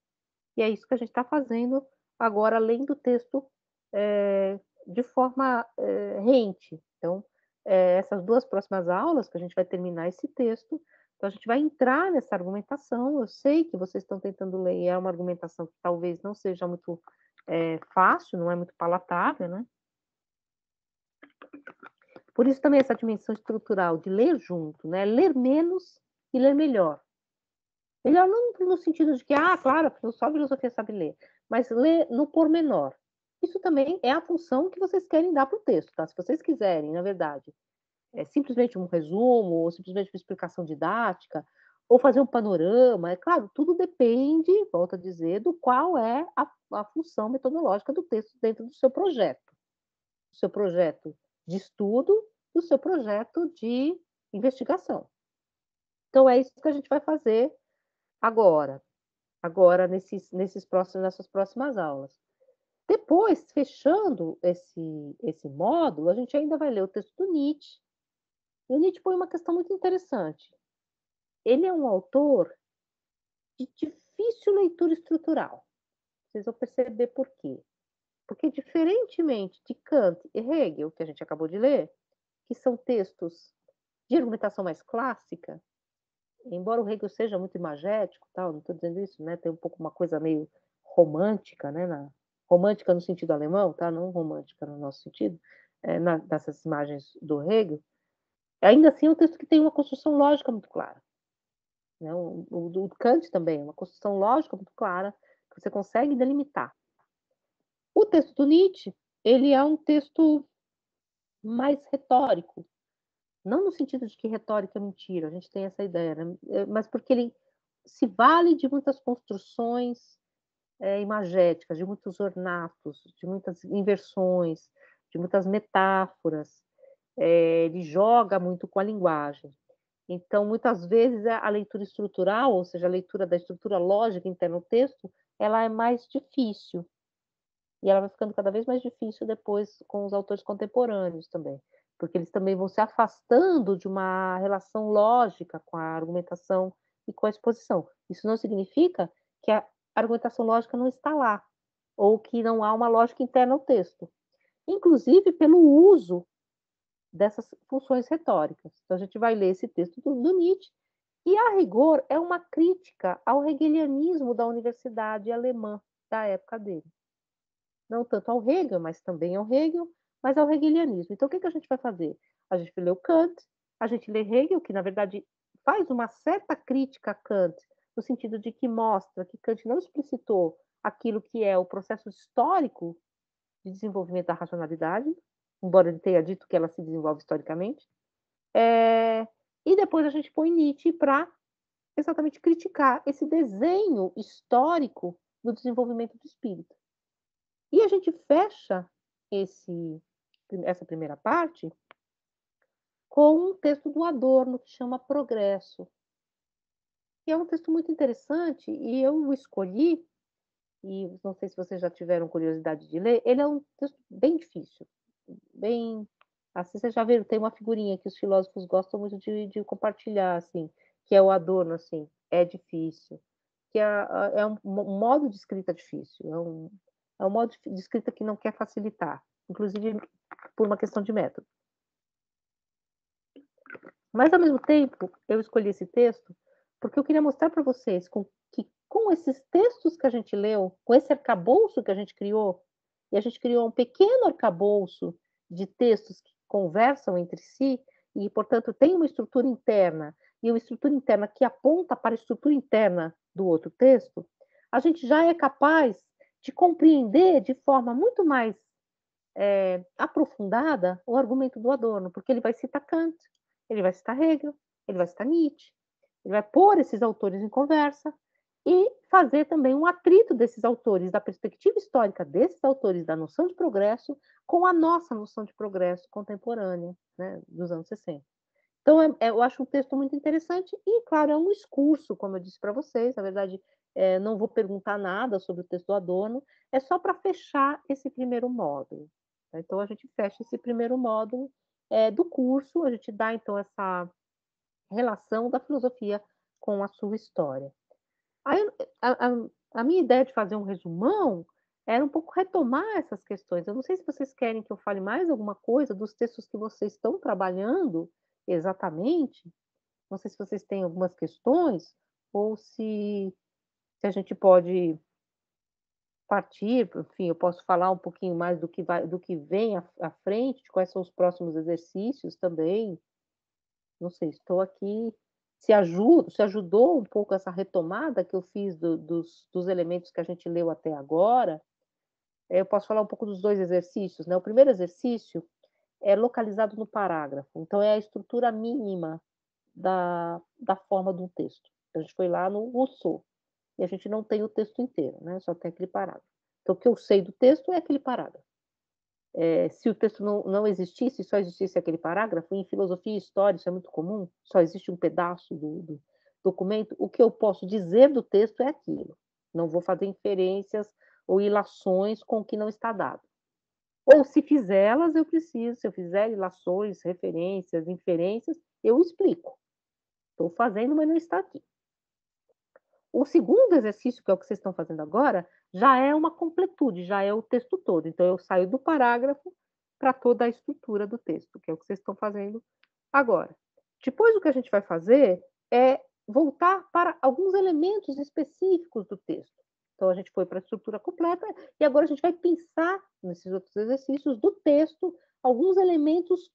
E é isso que a gente está fazendo agora, além do texto de forma rente. Então, essas duas próximas aulas, que a gente vai terminar esse texto, então a gente vai entrar nessa argumentação. Eu sei que vocês estão tentando ler, e é uma argumentação que talvez não seja muito fácil, não é muito palatável, né? Por isso também essa dimensão estrutural de ler junto, né? Ler menos e ler melhor. Melhor não no sentido de que, claro, só a filosofia sabe ler, mas ler no pormenor. Isso também é a função que vocês querem dar para o texto, tá? Se vocês quiserem, na verdade, simplesmente um resumo, ou simplesmente uma explicação didática, ou fazer um panorama, é claro, tudo depende, volto a dizer, do qual é a função metodológica do texto dentro do seu projeto. Do seu projeto de estudo, do seu projeto de investigação. Então, é isso que a gente vai fazer agora nessas próximas aulas. Depois, fechando esse módulo, a gente ainda vai ler o texto do Nietzsche. E o Nietzsche põe uma questão muito interessante. Ele é um autor de difícil leitura estrutural. Vocês vão perceber por quê. Porque, diferentemente de Kant e Hegel, que a gente acabou de ler, que são textos de argumentação mais clássica, embora o Hegel seja muito imagético, tal, não estou dizendo isso, né? Tem um pouco uma coisa meio romântica, né? Romântica no sentido alemão, tá? Não romântica no nosso sentido, nessas imagens do Hegel. Ainda assim, é um texto que tem uma construção lógica muito clara. Né? O do Kant também, uma construção lógica muito clara, que você consegue delimitar. O texto do Nietzsche, ele é um texto mais retórico, não no sentido de que retórica é mentira, a gente tem essa ideia, né? Mas porque ele se vale de muitas construções imagéticas, de muitos ornatos, de muitas inversões, de muitas metáforas. Ele joga muito com a linguagem. Então, muitas vezes, a leitura estrutural, ou seja, a leitura da estrutura lógica interna no texto, ela é mais difícil. E ela vai ficando cada vez mais difícil depois com os autores contemporâneos também, porque eles também vão se afastando de uma relação lógica com a argumentação e com a exposição. Isso não significa que a argumentação lógica não está lá, ou que não há uma lógica interna ao texto, inclusive pelo uso dessas funções retóricas. Então a gente vai ler esse texto do Nietzsche, e a rigor é uma crítica ao hegelianismo da universidade alemã da época dele. Não tanto ao Hegel, mas também ao Hegel, mas ao hegelianismo. Então o que que a gente vai fazer? A gente lê o Kant, a gente lê Hegel, que na verdade faz uma certa crítica a Kant, no sentido de que mostra que Kant não explicitou aquilo que é o processo histórico de desenvolvimento da racionalidade, embora ele tenha dito que ela se desenvolve historicamente. E depois a gente põe Nietzsche para exatamente criticar esse desenho histórico do desenvolvimento do espírito. E a gente fecha essa primeira parte com um texto do Adorno que chama Progresso, que é um texto muito interessante e eu o escolhi, e não sei se vocês já tiveram curiosidade de ler, ele é um texto bem difícil, bem, assim, vocês já viram, tem uma figurinha que os filósofos gostam muito de compartilhar, assim, que é o Adorno, assim, é difícil, que é um modo de escrita difícil, é um modo de escrita que não quer facilitar, inclusive por uma questão de método. Mas, ao mesmo tempo, eu escolhi esse texto porque eu queria mostrar para vocês que com esses textos que a gente leu, com esse arcabouço que a gente criou, e a gente criou um pequeno arcabouço de textos que conversam entre si, e, portanto, tem uma estrutura interna, e uma estrutura interna que aponta para a estrutura interna do outro texto, a gente já é capaz de compreender de forma muito mais aprofundada o argumento do Adorno, porque ele vai citar Kant, ele vai citar Hegel, ele vai citar Nietzsche, ele vai pôr esses autores em conversa e fazer também um atrito desses autores, da perspectiva histórica desses autores da noção de progresso com a nossa noção de progresso contemporânea, né, dos anos 60. Então, eu acho um texto muito interessante e, claro, é um discurso, como eu disse para vocês, na verdade, não vou perguntar nada sobre o texto do Adorno, é só para fechar esse primeiro módulo. Então, a gente fecha esse primeiro módulo do curso, a gente dá, então, essa relação da filosofia com a sua história. Aí, a minha ideia de fazer um resumão era um pouco retomar essas questões. Eu não sei se vocês querem que eu fale mais alguma coisa dos textos que vocês estão trabalhando exatamente. Não sei se vocês têm algumas questões ou se a gente pode partir, enfim, eu posso falar um pouquinho mais do que vem à frente, de quais são os próximos exercícios também. Não sei, estou aqui. Se ajudou um pouco essa retomada que eu fiz dos elementos que a gente leu até agora, eu posso falar um pouco dos dois exercícios, né? O primeiro exercício é localizado no parágrafo, então é a estrutura mínima da forma de um texto. A gente foi lá no Rousseau, e a gente não tem o texto inteiro, né? Só tem aquele parágrafo. Então, o que eu sei do texto é aquele parágrafo. Se o texto não existisse, só existisse aquele parágrafo, em filosofia e história isso é muito comum, só existe um pedaço do documento, o que eu posso dizer do texto é aquilo. Não vou fazer inferências ou ilações com o que não está dado. Ou se fizê-las, se eu fizer ilações, referências, inferências, eu explico. Estou fazendo, mas não está aqui. O segundo exercício, que é o que vocês estão fazendo agora, já é uma completude, já é o texto todo. Então, eu saio do parágrafo para toda a estrutura do texto, que é o que vocês estão fazendo agora. Depois, o que a gente vai fazer é voltar para alguns elementos específicos do texto. Então, a gente foi para a estrutura completa e agora a gente vai pensar, nesses outros exercícios do texto, alguns elementos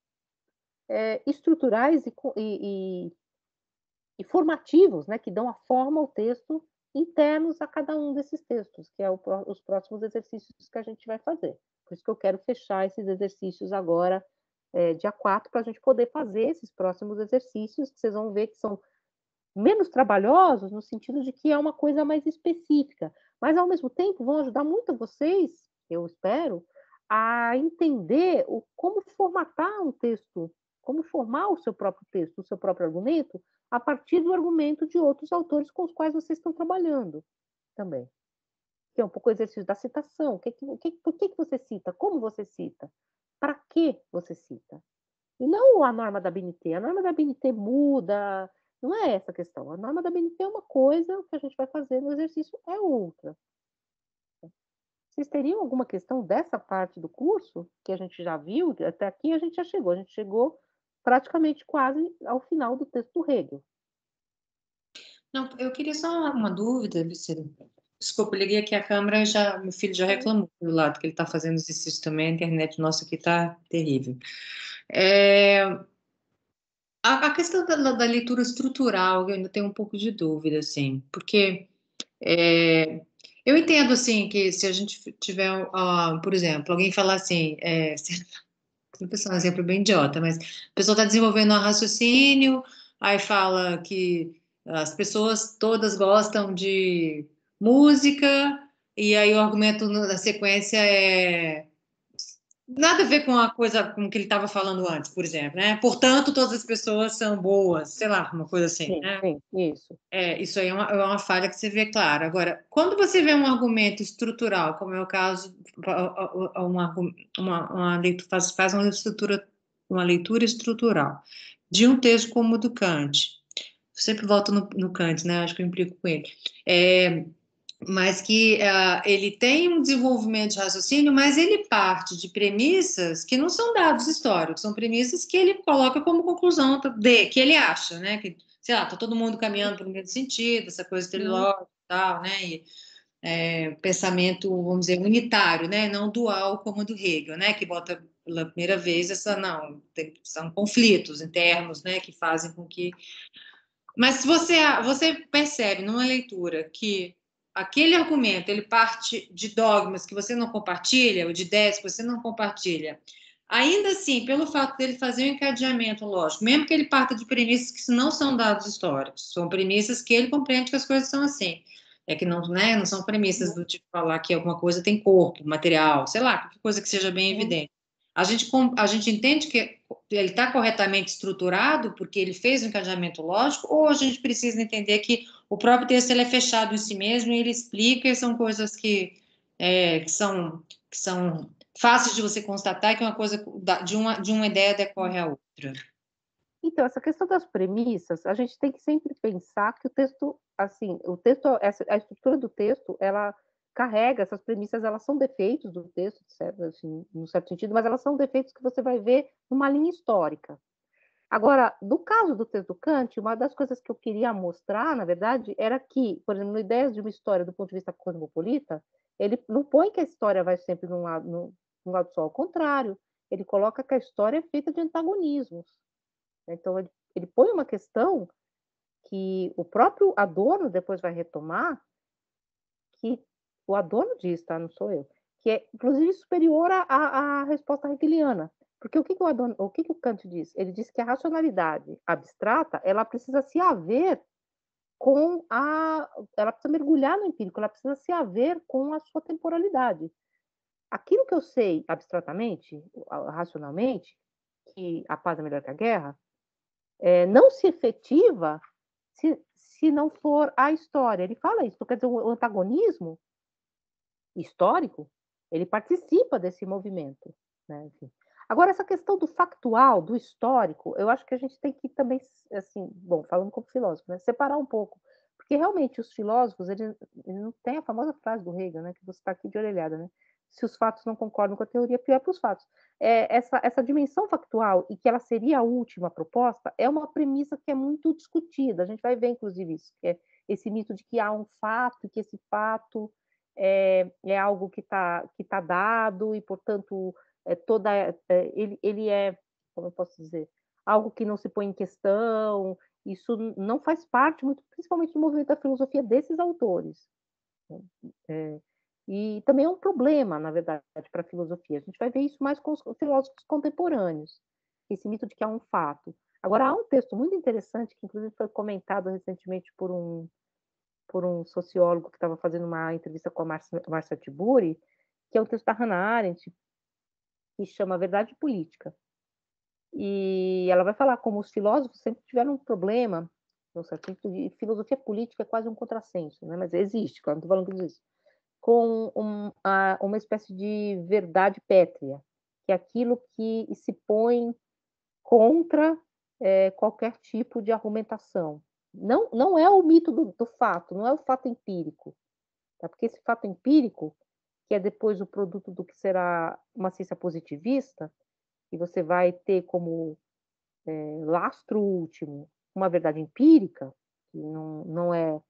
estruturais e formativos, né, que dão a forma ao texto, internos a cada um desses textos, que é os próximos exercícios que a gente vai fazer. Por isso que eu quero fechar esses exercícios agora, dia 4, para a gente poder fazer esses próximos exercícios, que vocês vão ver que são menos trabalhosos, no sentido de que é uma coisa mais específica, mas, ao mesmo tempo, vão ajudar muito vocês, eu espero, a entender como formatar um texto, como formar o seu próprio texto, o seu próprio argumento, a partir do argumento de outros autores com os quais vocês estão trabalhando também. que é um pouco o exercício da citação. Por que você cita? Como você cita? Para que você cita? E não a norma da BNT. A norma da BNT muda, não é essa a questão. A norma da BNT é uma coisa, o que a gente vai fazer no exercício é outra. Vocês teriam alguma questão dessa parte do curso, que a gente já viu? Até aqui a gente chegou praticamente quase ao final do texto do Hegel. Não, eu queria só uma dúvida, Lucila. Desculpa, eu liguei aqui a câmera e já, meu filho já reclamou do lado que ele está fazendo exercício também, a internet nossa aqui está terrível. A questão da leitura estrutural, eu ainda tenho um pouco de dúvida, assim, porque eu entendo, assim, que se a gente tiver, por exemplo, alguém falar assim, vou pensar um exemplo bem idiota, mas a pessoa está desenvolvendo um raciocínio, aí fala que as pessoas todas gostam de música, e aí o argumento da sequência é nada a ver com a coisa com que ele estava falando antes, por exemplo, né? Portanto, todas as pessoas são boas, sei lá, uma coisa assim, Sim, né? sim, isso. Isso aí é uma falha que você vê clara. Agora, quando você vê um argumento estrutural, como é o caso, uma leitura, faz uma leitura estrutural de um texto como o do Kant, eu sempre volto no Kant, né? Acho que eu implico com ele. Mas que ele tem um desenvolvimento de raciocínio, mas ele parte de premissas que não são dados históricos, são premissas que ele coloca como conclusão que ele acha, né? Que, sei lá, tá todo mundo caminhando para o mesmo sentido, essa coisa teleológica e tal, né? E pensamento, vamos dizer, unitário, né? Não dual como o do Hegel, né? Que bota pela primeira vez são conflitos internos, né? Que fazem com que mas se você percebe numa leitura que aquele argumento ele parte de dogmas que você não compartilha, ou de ideias que você não compartilha, ainda assim, pelo fato dele fazer um encadeamento lógico, mesmo que ele parta de premissas que não são dados históricos, são premissas que ele compreende que as coisas são assim. É que não, né, não são premissas do tipo falar que alguma coisa tem corpo, material, sei lá, qualquer coisa que seja bem evidente. A gente entende que ele está corretamente estruturado porque ele fez um encadeamento lógico, ou a gente precisa entender que o próprio texto ele é fechado em si mesmo e ele explica e são coisas que são fáceis de você constatar que uma coisa de uma ideia decorre a outra. Então, essa questão das premissas, a gente tem que sempre pensar que o texto, assim, a estrutura do texto, ela carrega essas premissas, elas são defeitos do texto, certo? Assim, no certo sentido, mas elas são defeitos que você vai ver numa linha histórica. Agora, no caso do texto do Kant, uma das coisas que eu queria mostrar, na verdade, era que, por exemplo, no Ideias de uma História do ponto de vista cosmopolita, ele não põe que a história vai sempre num lado só, ao contrário, ele coloca que a história é feita de antagonismos. Então, ele põe uma questão que o próprio Adorno depois vai retomar, que o Adorno diz, tá? Não sou eu, que é, inclusive, superior à resposta hegeliana. Porque o que o Kant diz? Ele diz que a racionalidade abstrata, ela precisa se haver ela precisa mergulhar no empírico, ela precisa se haver com a sua temporalidade. Aquilo que eu sei abstratamente, racionalmente, que a paz é melhor que a guerra, não se efetiva se não for a história. Ele fala isso, quer dizer, o antagonismo histórico, ele participa desse movimento, né? Enfim. Agora, essa questão do factual, do histórico, eu acho que a gente tem que também, assim, bom, falando como filósofo, né, separar um pouco, porque realmente os filósofos, eles não têm a famosa frase do Hegel, né, que você está aqui de orelhada, né? Se os fatos não concordam com a teoria, pior para os fatos. Essa dimensão factual, e que ela seria a última proposta, é uma premissa que é muito discutida. A gente vai ver, inclusive, isso, que é esse mito de que há um fato, e que esse fato é algo que tá dado e, portanto, ele é, como eu posso dizer, algo que não se põe em questão. Isso não faz parte, muito, principalmente do movimento da filosofia desses autores. É, e também é um problema, na verdade, para a filosofia. A gente vai ver isso mais com os filósofos contemporâneos, esse mito de que há um fato. Agora, há um texto muito interessante, que inclusive foi comentado recentemente por um sociólogo que estava fazendo uma entrevista com a Marcia Tiburi, que é um texto da Hannah Arendt, que chama Verdade Política. E ela vai falar como os filósofos sempre tiveram um problema, no sentido de filosofia política é quase um contrassenso, né? Mas existe, claro, não estou falando que não existe. com uma espécie de verdade pétrea, que é aquilo que se põe contra, qualquer tipo de argumentação. Não é o mito do fato, não é o fato empírico, tá, porque esse fato empírico, que é depois o produto do que será uma ciência positivista, e você vai ter como, lastro último uma verdade empírica, que não é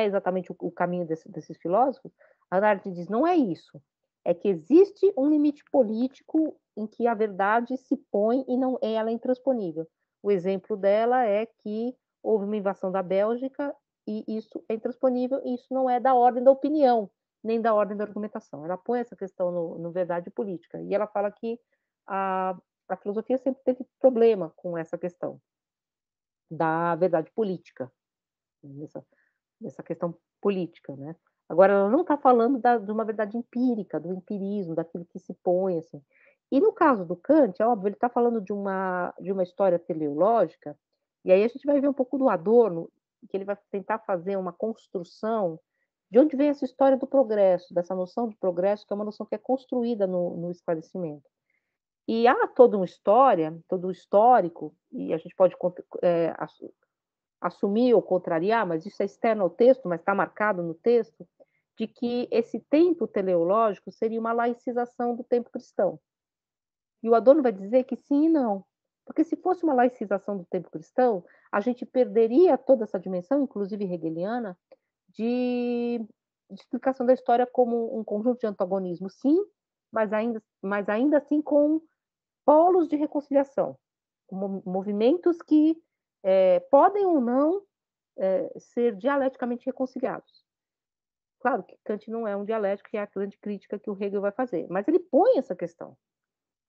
exatamente o caminho desses filósofos. A Arendt diz: "Não é isso, é que existe um limite político em que a verdade se põe e não ela é intransponível". O exemplo dela é que houve uma invasão da Bélgica e isso é intransponível e isso não é da ordem da opinião, nem da ordem da argumentação. Ela põe essa questão no verdade política e ela fala que a a filosofia sempre teve problema com essa questão da verdade política, nessa questão política, né. Agora ela não está falando de uma verdade empírica, do empirismo, daquilo que se põe, assim. E no caso do Kant, é óbvio, ele está falando de uma história teleológica, e aí a gente vai ver um pouco do Adorno, que ele vai tentar fazer uma construção de onde vem essa história do progresso, dessa noção de progresso, que é uma noção que é construída no esclarecimento. E há toda uma história, todo um histórico, e a gente pode assumir ou contrariar, mas isso é externo ao texto, mas está marcado no texto, de que esse tempo teleológico seria uma laicização do tempo cristão. E o Adorno vai dizer que sim e não. Porque se fosse uma laicização do tempo cristão, a gente perderia toda essa dimensão, inclusive hegeliana, de, de explicação da história como um conjunto de antagonismos, sim, mas ainda assim com polos de reconciliação, movimentos que podem ou não ser dialeticamente reconciliados. Claro que Kant não é um dialético, que é a grande crítica que o Hegel vai fazer, mas ele põe essa questão,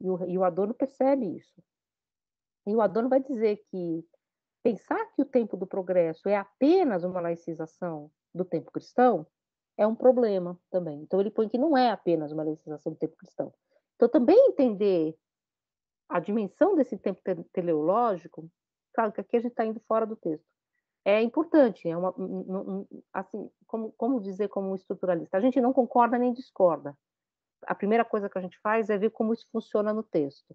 e o Adorno percebe isso. E o Adorno vai dizer que pensar que o tempo do progresso é apenas uma laicização do tempo cristão é um problema também. Então ele põe que não é apenas uma laicização do tempo cristão. Então também entender a dimensão desse tempo teleológico, claro que aqui a gente está indo fora do texto. É importante, é uma assim, como dizer como estruturalista, a gente não concorda nem discorda. A primeira coisa que a gente faz é ver como isso funciona no texto.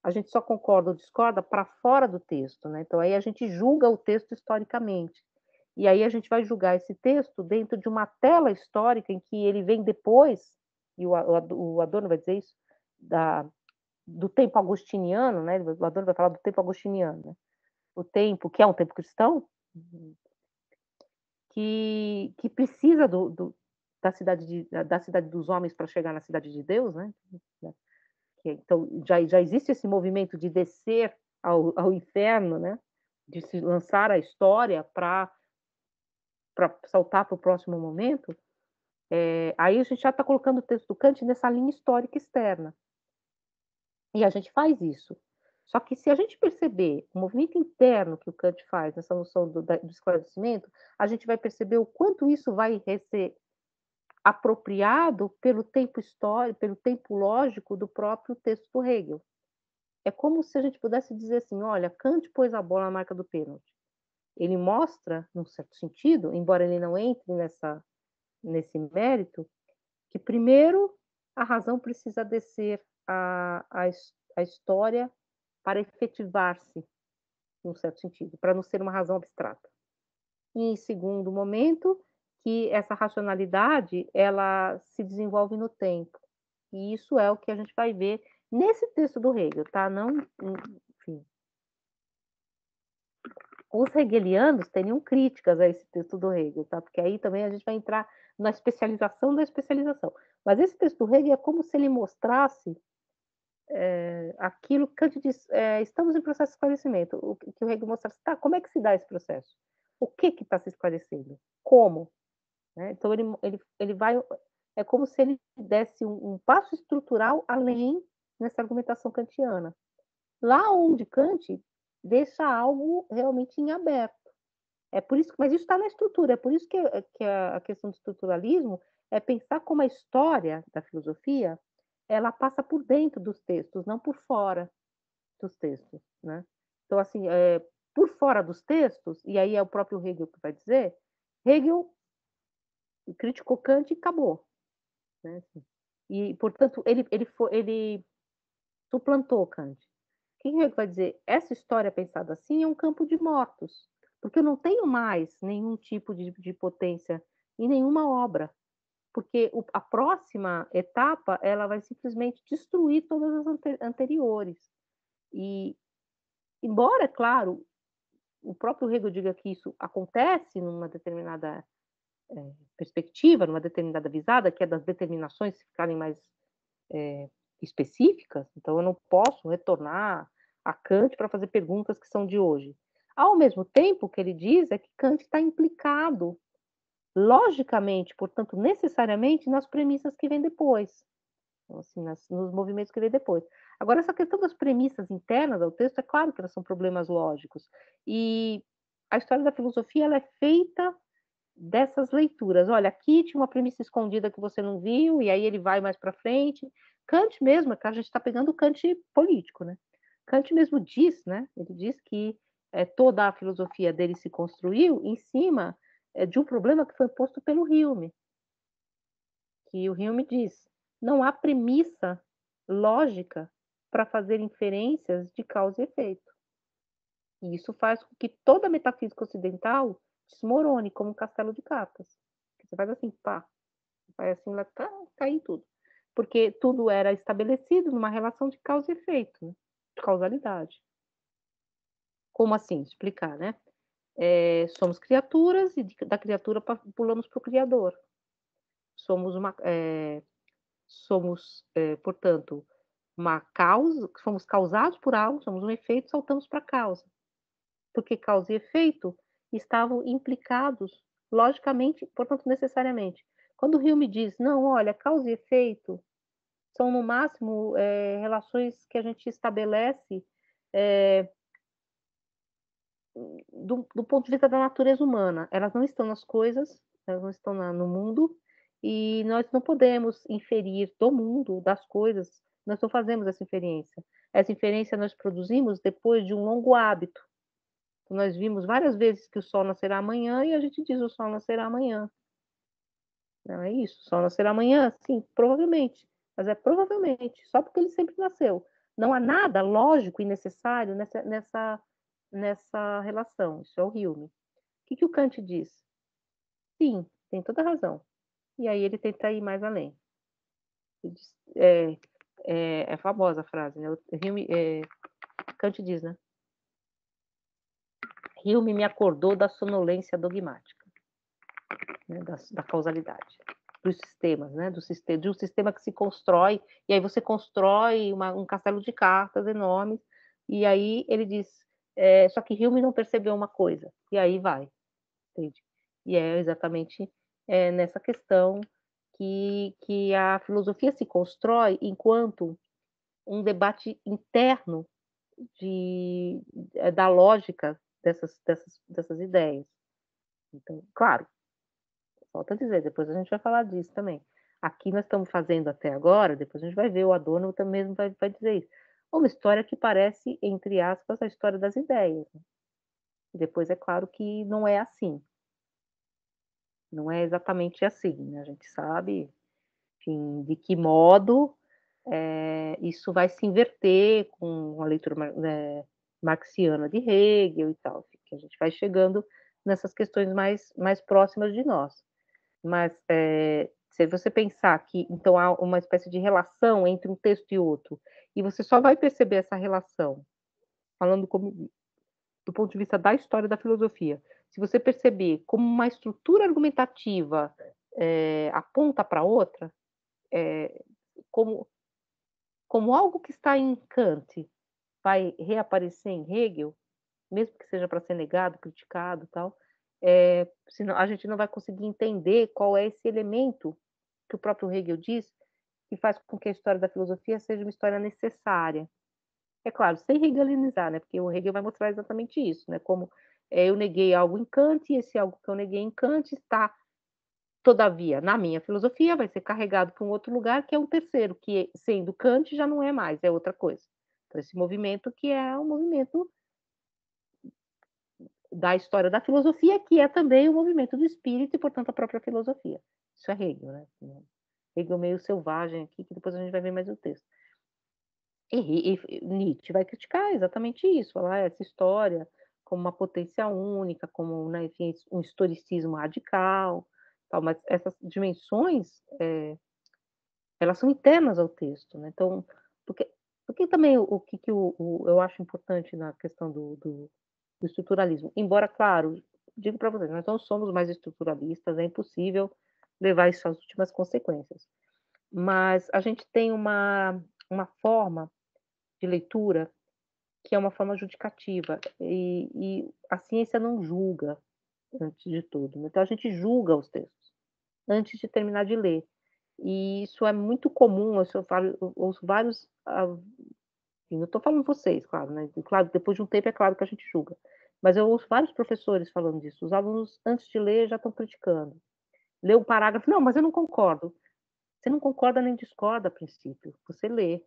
A gente só concorda ou discorda para fora do texto, né, então aí a gente julga o texto historicamente. E aí a gente vai julgar esse texto dentro de uma tela histórica em que ele vem depois, e o Adorno vai dizer isso, da do tempo agostiniano, né, o Adorno vai falar do tempo agostiniano, né, o tempo que é um tempo cristão, que precisa da cidade dos homens para chegar na cidade de Deus, né, então já existe esse movimento de descer ao inferno, né, de se lançar a história para saltar para o próximo momento, aí a gente já está colocando o texto do Kant nessa linha histórica externa, e a gente faz isso. Só que se a gente perceber o movimento interno que o Kant faz nessa noção do esclarecimento, a gente vai perceber o quanto isso vai ser apropriado pelo tempo histórico, pelo tempo lógico do próprio texto do Hegel. É como se a gente pudesse dizer assim: olha, Kant pôs a bola na marca do pênalti. Ele mostra, num certo sentido, embora ele não entre nesse mérito, que primeiro a razão precisa descer a história para efetivar-se, num certo sentido, para não ser uma razão abstrata. E em segundo momento, que essa racionalidade ela se desenvolve no tempo. E isso é o que a gente vai ver nesse texto do Hegel, tá? Não, enfim. Os hegelianos teriam críticas a esse texto do Hegel, tá? Porque aí também a gente vai entrar na especialização da especialização. Mas esse texto do Hegel é como se ele mostrasse aquilo que Kant diz, estamos em processo de esclarecimento. O que o Hegel mostrasse, tá, como é que se dá esse processo? O que está se esclarecendo? Como? Né? Então ele vai, é como se ele desse um passo estrutural além nessa argumentação kantiana. Lá onde Kant deixa algo realmente em aberto. É por isso, mas isso está na estrutura, é por isso que a questão do estruturalismo é pensar como a história da filosofia ela passa por dentro dos textos, não por fora dos textos, né? Então, assim, por fora dos textos, e aí é o próprio Hegel que vai dizer, Hegel criticou Kant e acabou, né, assim. E, portanto, ele suplantou Kant. Quem é que vai dizer: "Essa história pensada assim é um campo de mortos", porque eu não tenho mais nenhum tipo de potência em nenhuma obra, porque a próxima etapa, ela vai simplesmente destruir todas as anteriores. E, embora, claro, o próprio Hegel diga que isso acontece numa determinada, perspectiva, numa determinada visada, que é das determinações ficarem mais, eh, específicas, então eu não posso retornar a Kant para fazer perguntas que são de hoje. Ao mesmo tempo, o que ele diz é que Kant está implicado logicamente, portanto, necessariamente, nas premissas que vêm depois, então, assim, nos movimentos que vêm depois. Agora, essa questão das premissas internas ao texto, é claro que elas são problemas lógicos, e a história da filosofia ela é feita dessas leituras. Olha, aqui tinha uma premissa escondida que você não viu, e aí ele vai mais para frente. Kant mesmo, que a gente está pegando o Kant político, né? Kant mesmo diz, né? Ele diz que toda a filosofia dele se construiu em cima de um problema que foi posto pelo Hume, que o Hume diz: não há premissa lógica para fazer inferências de causa e efeito. E isso faz com que toda a metafísica ocidental desmorone como um castelo de cartas. Você faz assim, pá, vai assim, lá, tá, cair tudo. Porque tudo era estabelecido numa relação de causa e efeito, né? De causalidade. Como assim? Explicar, né? Somos criaturas e da criatura pulamos para o Criador. Somos portanto, uma causa, fomos causados por algo, somos um efeito, saltamos para a causa. Porque causa e efeito estavam implicados logicamente, portanto, necessariamente. Quando o Hume diz: "Não, olha, causa e efeito são no máximo, relações que a gente estabelece, eh, do ponto de vista da natureza humana, elas não estão nas coisas, elas não estão no mundo, e nós não podemos inferir do mundo, das coisas, nós não fazemos essa inferência. Essa inferência nós produzimos depois de um longo hábito. Nós vimos várias vezes que o sol nascerá amanhã e a gente diz: "O sol nascerá amanhã". Não é isso, o sol nascerá amanhã? Sim, provavelmente, mas é provavelmente, só porque ele sempre nasceu. Não há nada lógico e necessário nessa relação, isso é o Hume. O que que o Kant diz? Sim, tem toda a razão. E aí ele tenta ir mais além. Ele diz, é famosa a frase, né, o Hume, Kant diz, né: "Hume me acordou da sonolência dogmática", né, da causalidade, dos sistemas, né, de um sistema que se constrói, e aí você constrói um castelo de cartas enormes, e aí ele diz, só que Hume não percebeu uma coisa, e aí vai, entende? E é exatamente, nessa questão que a filosofia se constrói enquanto um debate interno da lógica dessas ideias. Então, claro, volto a dizer, depois a gente vai falar disso também. Aqui nós estamos fazendo até agora, depois a gente vai ver, o Adorno também mesmo vai dizer isso. Uma história que parece, entre aspas, a história das ideias, né. E depois é claro que não é assim, não é exatamente assim, né, a gente sabe, enfim, de que modo, isso vai se inverter com a leitura marxiana de Hegel e tal, que a gente vai chegando nessas questões mais próximas de nós. Mas, se você pensar que então há uma espécie de relação entre um texto e outro, e você só vai perceber essa relação, falando como do ponto de vista da história da filosofia, se você perceber como uma estrutura argumentativa, aponta para outra, eh, como algo que está em Kant vai reaparecer em Hegel, mesmo que seja para ser negado, criticado, tal, senão a gente não vai conseguir entender qual é esse elemento que o próprio Hegel diz, que faz com que a história da filosofia seja uma história necessária. É claro, sem hegelinizar, né, porque o Hegel vai mostrar exatamente isso, né, como, eu neguei algo em Kant e esse algo que eu neguei em Kant está, todavia, na minha filosofia, vai ser carregado para um outro lugar, que é um terceiro, que sendo Kant já não é mais, é outra coisa. Então esse movimento que é um movimento da história da filosofia, que é também o movimento do espírito e, portanto, a própria filosofia. Isso é Hegel, né? Hegel meio selvagem aqui, que depois a gente vai ver mais o texto. E Nietzsche vai criticar exatamente isso, falar essa história como uma potência única, como, né, enfim, um historicismo radical, tal, mas essas dimensões, elas são internas ao texto, né? Então, porque, porque também o que, eu acho importante na questão do estruturalismo, embora, claro, digo para vocês, nós não somos mais estruturalistas, é impossível levar isso às últimas consequências, mas a gente tem uma forma de leitura que é uma forma judicativa, e a ciência não julga, antes de tudo, né? Então a gente julga os textos, antes de terminar de ler. E isso é muito comum, eu ouço vários, enfim, não estou falando vocês, claro, né, claro, depois de um tempo é claro que a gente julga, mas eu ouço vários professores falando disso, os alunos antes de ler já estão criticando. Lê um parágrafo: "Não, mas eu não concordo". Você não concorda nem discorda a princípio, você lê.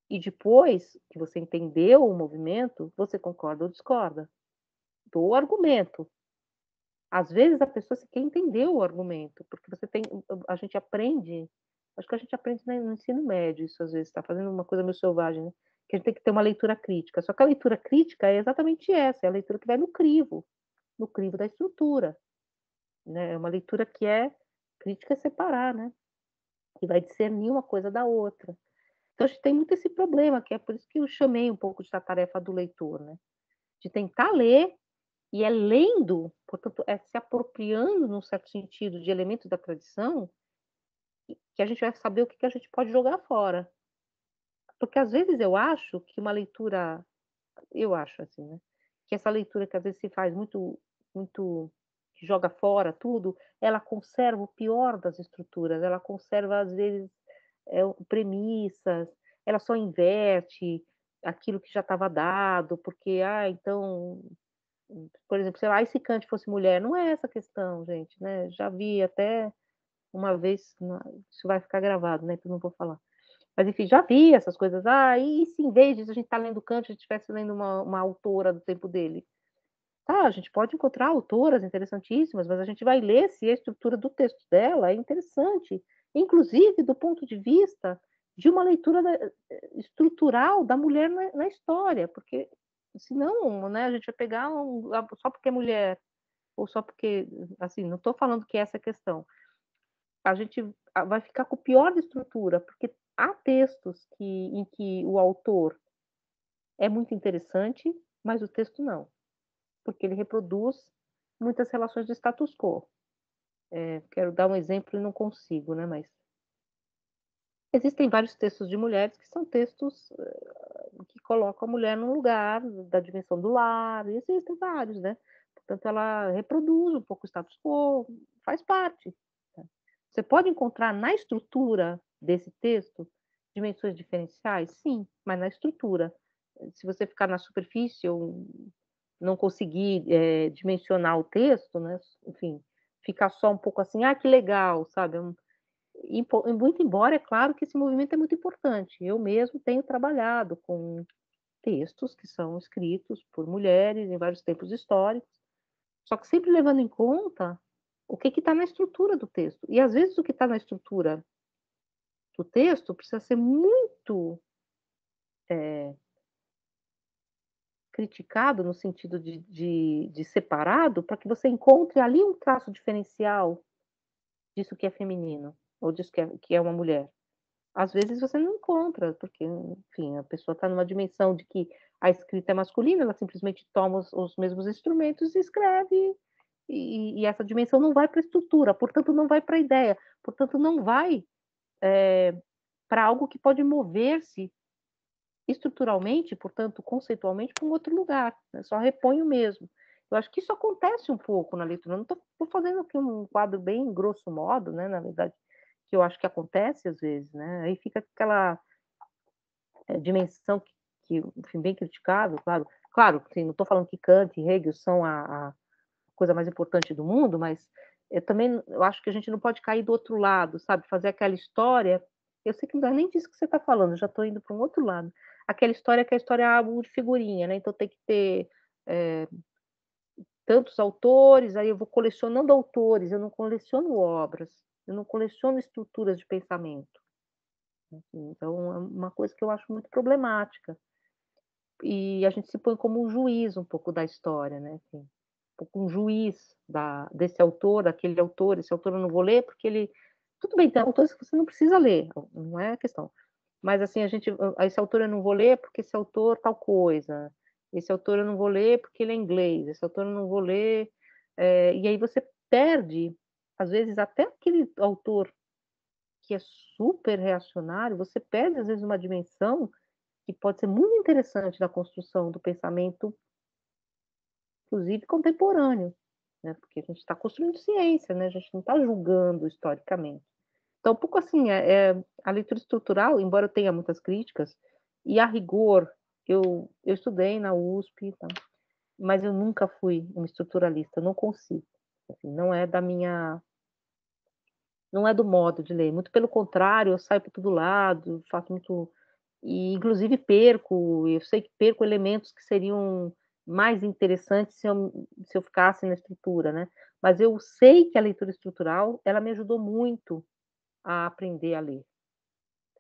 E depois que você entendeu o movimento, você concorda ou discorda do argumento. Às vezes a pessoa sequer entendeu o argumento, porque você tem a gente aprende, acho que a gente aprende no ensino médio isso às vezes, está fazendo uma coisa meio selvagem, né, que a gente tem que ter uma leitura crítica, só que a leitura crítica é exatamente essa, é a leitura que vai no crivo da estrutura, né, é uma leitura que é crítica é separar, né, que vai discernir uma coisa da outra. Então a gente tem muito esse problema, que é por isso que eu chamei um pouco de da tarefa do leitor, né, de tentar ler, e é lendo, portanto, é se apropriando, num certo sentido, de elementos da tradição, que a gente vai saber o que que a gente pode jogar fora. Porque às vezes eu acho assim, né, que essa leitura que às vezes se faz muito que joga fora tudo, ela conserva o pior das estruturas, ela conserva às vezes, premissas, ela só inverte aquilo que já estava dado, porque, então, por exemplo, sei lá, e se Kant fosse mulher? Não é essa a questão, gente, né, já vi até uma vez, isso vai ficar gravado, né, então não vou falar. Mas enfim, já vi essas coisas. E se em vez disso a gente estar lendo Kant, a gente estivesse lendo uma autora do tempo dele? Tá, a gente pode encontrar autoras interessantíssimas, mas a gente vai ler se a estrutura do texto dela é interessante, inclusive do ponto de vista de uma leitura estrutural da mulher na história, porque senão, né, a gente vai pegar só porque é mulher, ou só porque, assim, não estou falando que essa é a questão, a gente vai ficar com o pior da estrutura, porque há textos em que o autor é muito interessante, mas o texto não, porque ele reproduz muitas relações de status quo. Quero dar um exemplo e não consigo, né, mas existem vários textos de mulheres que são textos, que colocam a mulher num lugar da dimensão do lar, e existem vários, né. Portanto, ela reproduz um pouco o status quo, faz parte. Você pode encontrar na estrutura desse texto dimensões diferenciais? Sim, mas na estrutura. Se você ficar na superfície ou não conseguir, dimensionar o texto, né, enfim, ficar só um pouco assim: "Ah, que legal", sabe, muito embora, é claro que esse movimento é muito importante. Eu mesmo tenho trabalhado com textos que são escritos por mulheres em vários tempos históricos, só que sempre levando em conta o que está na estrutura do texto. E às vezes o que está na estrutura do texto precisa ser muito, eh, criticado no sentido de separado, para que você encontre ali um traço diferencial disso que é feminino, ou disso que é uma mulher. Às vezes você não encontra, porque, enfim, a pessoa está numa dimensão de que a escrita é masculina, ela simplesmente toma os mesmos instrumentos e escreve, e essa dimensão não vai para a estrutura, portanto não vai para a ideia, portanto não vai, para algo que pode mover-se estruturalmente, portanto, conceitualmente, para um outro lugar, né, só repõe o mesmo. Eu acho que isso acontece um pouco na leitura, não estou fazendo aqui um quadro bem grosso modo, né, na verdade, que eu acho que acontece às vezes, né, aí fica aquela, dimensão enfim, bem criticável, claro, assim, não estou falando que Kant e Hegel são a coisa mais importante do mundo, mas eu acho que a gente não pode cair do outro lado, sabe, fazer aquela história, eu sei que não é nem disso que você está falando, eu já estou indo para um outro lado. Aquela história que é a história álbum de figurinha, né, então tem que ter, eh, tantos autores, aí eu vou colecionando autores, eu não coleciono obras, eu não coleciono estruturas de pensamento. Então, é uma coisa que eu acho muito problemática. E a gente se põe como um juiz um pouco da história, né, assim, um pouco um juiz desse autor, daquele autor, esse autor eu não vou ler porque ele tudo bem, tem autores que você não precisa ler, não é a questão. Mas assim, esse autor eu não vou ler porque esse autor tal coisa, esse autor eu não vou ler porque ele é inglês, esse autor eu não vou ler, e aí você perde, às vezes, até aquele autor que é super reacionário, você perde, às vezes, uma dimensão que pode ser muito interessante na construção do pensamento, inclusive contemporâneo, né, porque a gente está construindo ciência, né, a gente não está julgando historicamente. Então, um pouco assim, a leitura estrutural, embora eu tenha muitas críticas, e a rigor, eu estudei na USP, tá, mas eu nunca fui uma estruturalista, eu não consigo. Assim, não é do modo de ler, muito pelo contrário, eu saio para todo lado, faço muito e inclusive eu sei que perco elementos que seriam mais interessantes se eu ficasse na estrutura, né. Mas eu sei que a leitura estrutural, ela me ajudou muito a aprender a ler,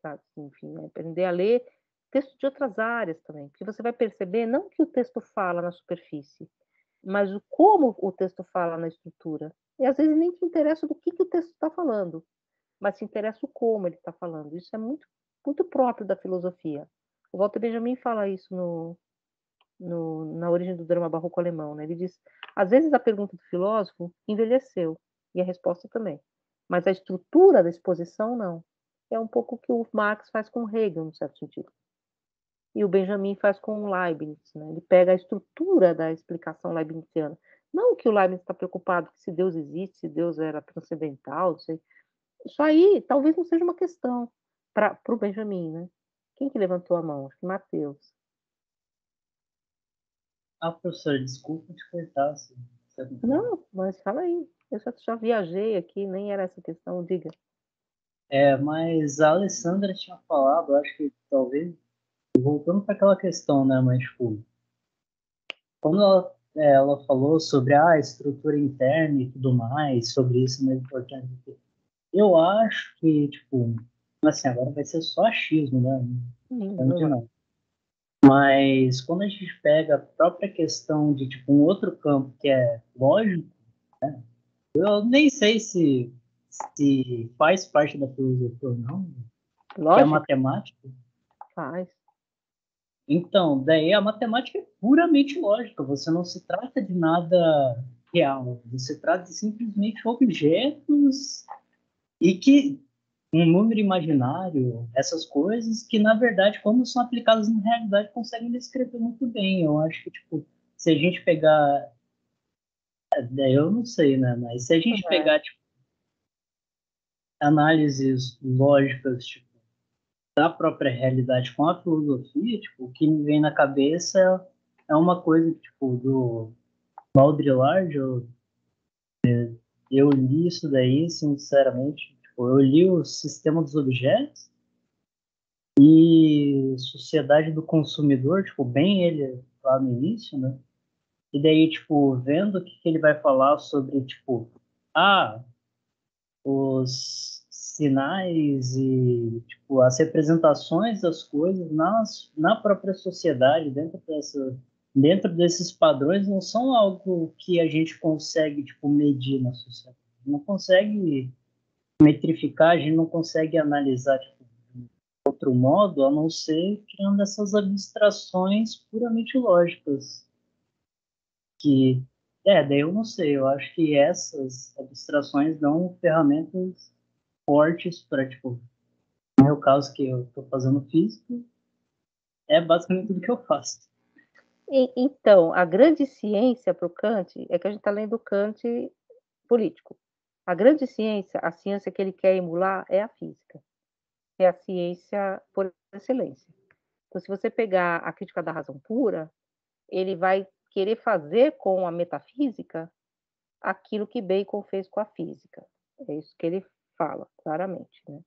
sabe, enfim, aprender a ler texto de outras áreas também, porque você vai perceber não que o texto fala na superfície, mas o como o texto fala na estrutura. E às vezes nem te interessa do que o texto está falando, mas te interessa o como ele está falando. Isso é muito próprio da filosofia. O Walter Benjamin fala isso na origem do drama barroco alemão, né? Ele diz, às vezes a pergunta do filósofo envelheceu, e a resposta também, mas a estrutura da exposição não. É um pouco o que o Marx faz com Hegel, no certo sentido. E o Benjamin faz com o Leibniz, né? Ele pega a estrutura da explicação leibniziana. Não que o Leibniz está preocupado que se Deus existe, se Deus era transcendental, não sei. Isso aí talvez não seja uma questão para o Benjamin, né? Quem que levantou a mão? Acho que Mateus. Ah, professor, desculpa te cortar, assim, você conclui. Não, mas fala aí. Eu já viajei aqui, nem era essa questão, diga. Mas a Alessandra tinha falado, acho que talvez, voltando para aquela questão, né, mas, tipo, quando ela falou sobre a estrutura interna e tudo mais, sobre isso é importante, eu acho que, tipo, assim, agora vai ser só achismo, né, não de Vai. não. Mas quando a gente pega a própria questão de, tipo, um outro campo que é lógico, eu nem sei se faz parte da filosofia ou não, que é a Lógica? matemática. Faz. Então, daí a matemática é puramente lógica, você não se trata de nada real, você trata de simplesmente objetos e que um número imaginário, essas coisas que, na verdade, quando são aplicadas na realidade, conseguem descrever muito bem. Eu acho que, tipo, se a gente pegar, eu não sei, né, mas se a gente É. pegar, tipo, análises lógicas, tipo, da própria realidade com a filosofia, tipo, o que me vem na cabeça é uma coisa, tipo, do Baudrillard, eu li isso daí, sinceramente, tipo, eu li o Sistema dos Objetos e Sociedade do Consumidor, tipo, bem ele lá no início, né? E daí, tipo, vendo o que, que ele vai falar sobre, tipo, ah, os sinais e tipo, as representações das coisas na própria sociedade, dentro desses padrões, não são algo que a gente consegue tipo, medir na sociedade. Não consegue metrificar, a gente não consegue analisar tipo, de outro modo, a não ser criando essas abstrações puramente lógicas, que daí eu não sei, eu acho que essas abstrações dão ferramentas fortes para, tipo, no meu caso, que eu estou fazendo física, é basicamente tudo que eu faço. Então, a grande ciência para o Kant é que a gente está lendo Kant político. A grande ciência, a ciência que ele quer emular é a física, é a ciência por excelência. Então, se você pegar a crítica da razão pura, ele vai querer fazer com a metafísica aquilo que Bacon fez com a física. É isso que ele fala claramente, né?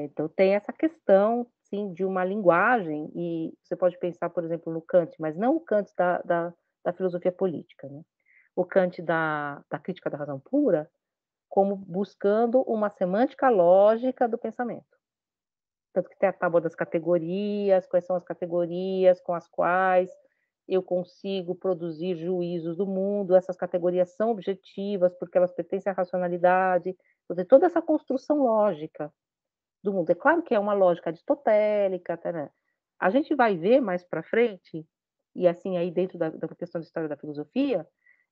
Então tem essa questão, sim, de uma linguagem, e você pode pensar, por exemplo, no Kant, mas não o Kant da da filosofia política, né? O Kant da crítica da razão pura, como buscando uma semântica lógica do pensamento. Tanto que tem a tábua das categorias, quais são as categorias com as quais eu consigo produzir juízos do mundo, essas categorias são objetivas porque elas pertencem à racionalidade, toda essa construção lógica do mundo. É claro que é uma lógica aristotélica, tá, né? A gente vai ver mais para frente, e assim aí dentro da questão da história da filosofia,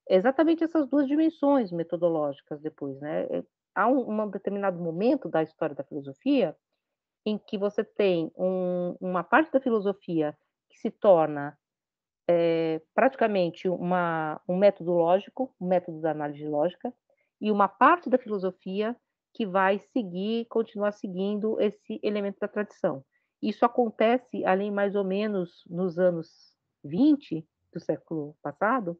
exatamente essas duas dimensões metodológicas depois, né? Há um determinado momento da história da filosofia em que você tem uma parte da filosofia que se torna praticamente um método lógico, um método da análise lógica, e uma parte da filosofia que vai continuar seguindo esse elemento da tradição. Isso acontece ali mais ou menos nos anos 20 do século passado,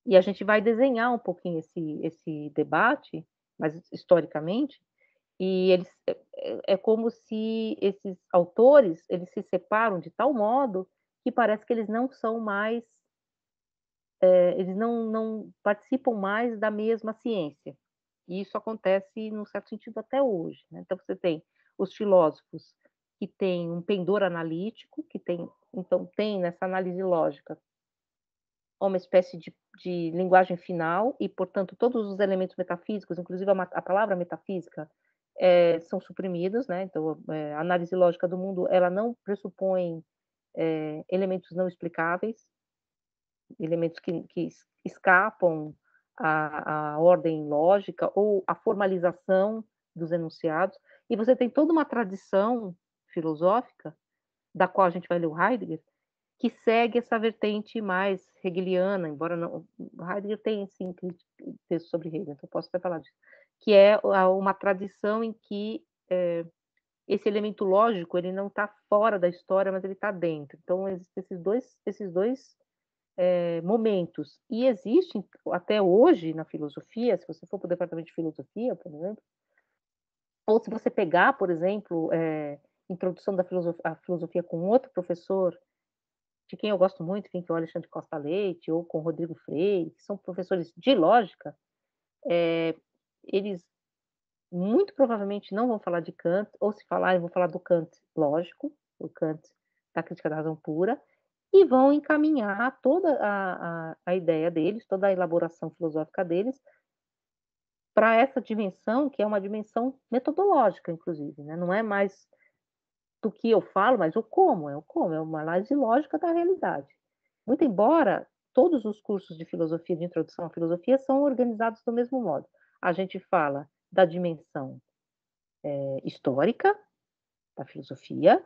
e a gente vai desenhar um pouquinho esse debate, mas historicamente, e é como se esses autores eles se separam de tal modo que parece que eles não são mais, eles não participam mais da mesma ciência. E isso acontece, num certo sentido, até hoje, né? Então você tem os filósofos que têm um pendor analítico, então tem nessa análise lógica uma espécie de linguagem final e, portanto, todos os elementos metafísicos, inclusive a palavra metafísica, são suprimidos, né? Então, a análise lógica do mundo, ela não pressupõe elementos não explicáveis, elementos que escapam à ordem lógica ou à formalização dos enunciados. E você tem toda uma tradição filosófica, da qual a gente vai ler o Heidegger, que segue essa vertente mais hegeliana, embora não, Heidegger tem sim texto sobre Hegel, então posso até falar disso, que é uma tradição em que esse elemento lógico ele não está fora da história, mas ele está dentro. Então existem esses dois momentos, e existem até hoje na filosofia, se você for para o departamento de filosofia, por exemplo, ou se você pegar, por exemplo, introdução da filosofia com outro professor, de quem eu gosto muito, que é o Alexandre Costa Leite, ou com o Rodrigo Freire, que são professores de lógica, eles muito provavelmente não vão falar de Kant, ou se falarem, vão falar do Kant lógico, o Kant da crítica da razão pura, e vão encaminhar toda a ideia deles, toda a elaboração filosófica deles, para essa dimensão, que é uma dimensão metodológica, inclusive, né? Não é mais do que eu falo, mas é uma análise lógica da realidade. Muito embora todos os cursos de filosofia, de introdução à filosofia, são organizados do mesmo modo. A gente fala da dimensão histórica da filosofia,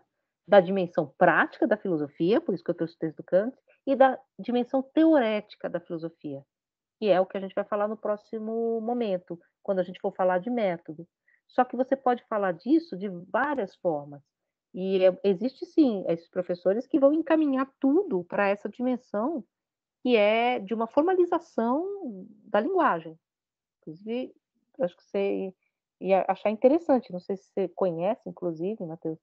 da dimensão prática da filosofia, por isso que eu trouxe o texto do Kant, e da dimensão teorética da filosofia, que é o que a gente vai falar no próximo momento, quando a gente for falar de método. Só que você pode falar disso de várias formas. E existe sim esses professores que vão encaminhar tudo para essa dimensão que é de uma formalização da linguagem. Inclusive, acho que você ia achar interessante, não sei se você conhece, inclusive, Matheus,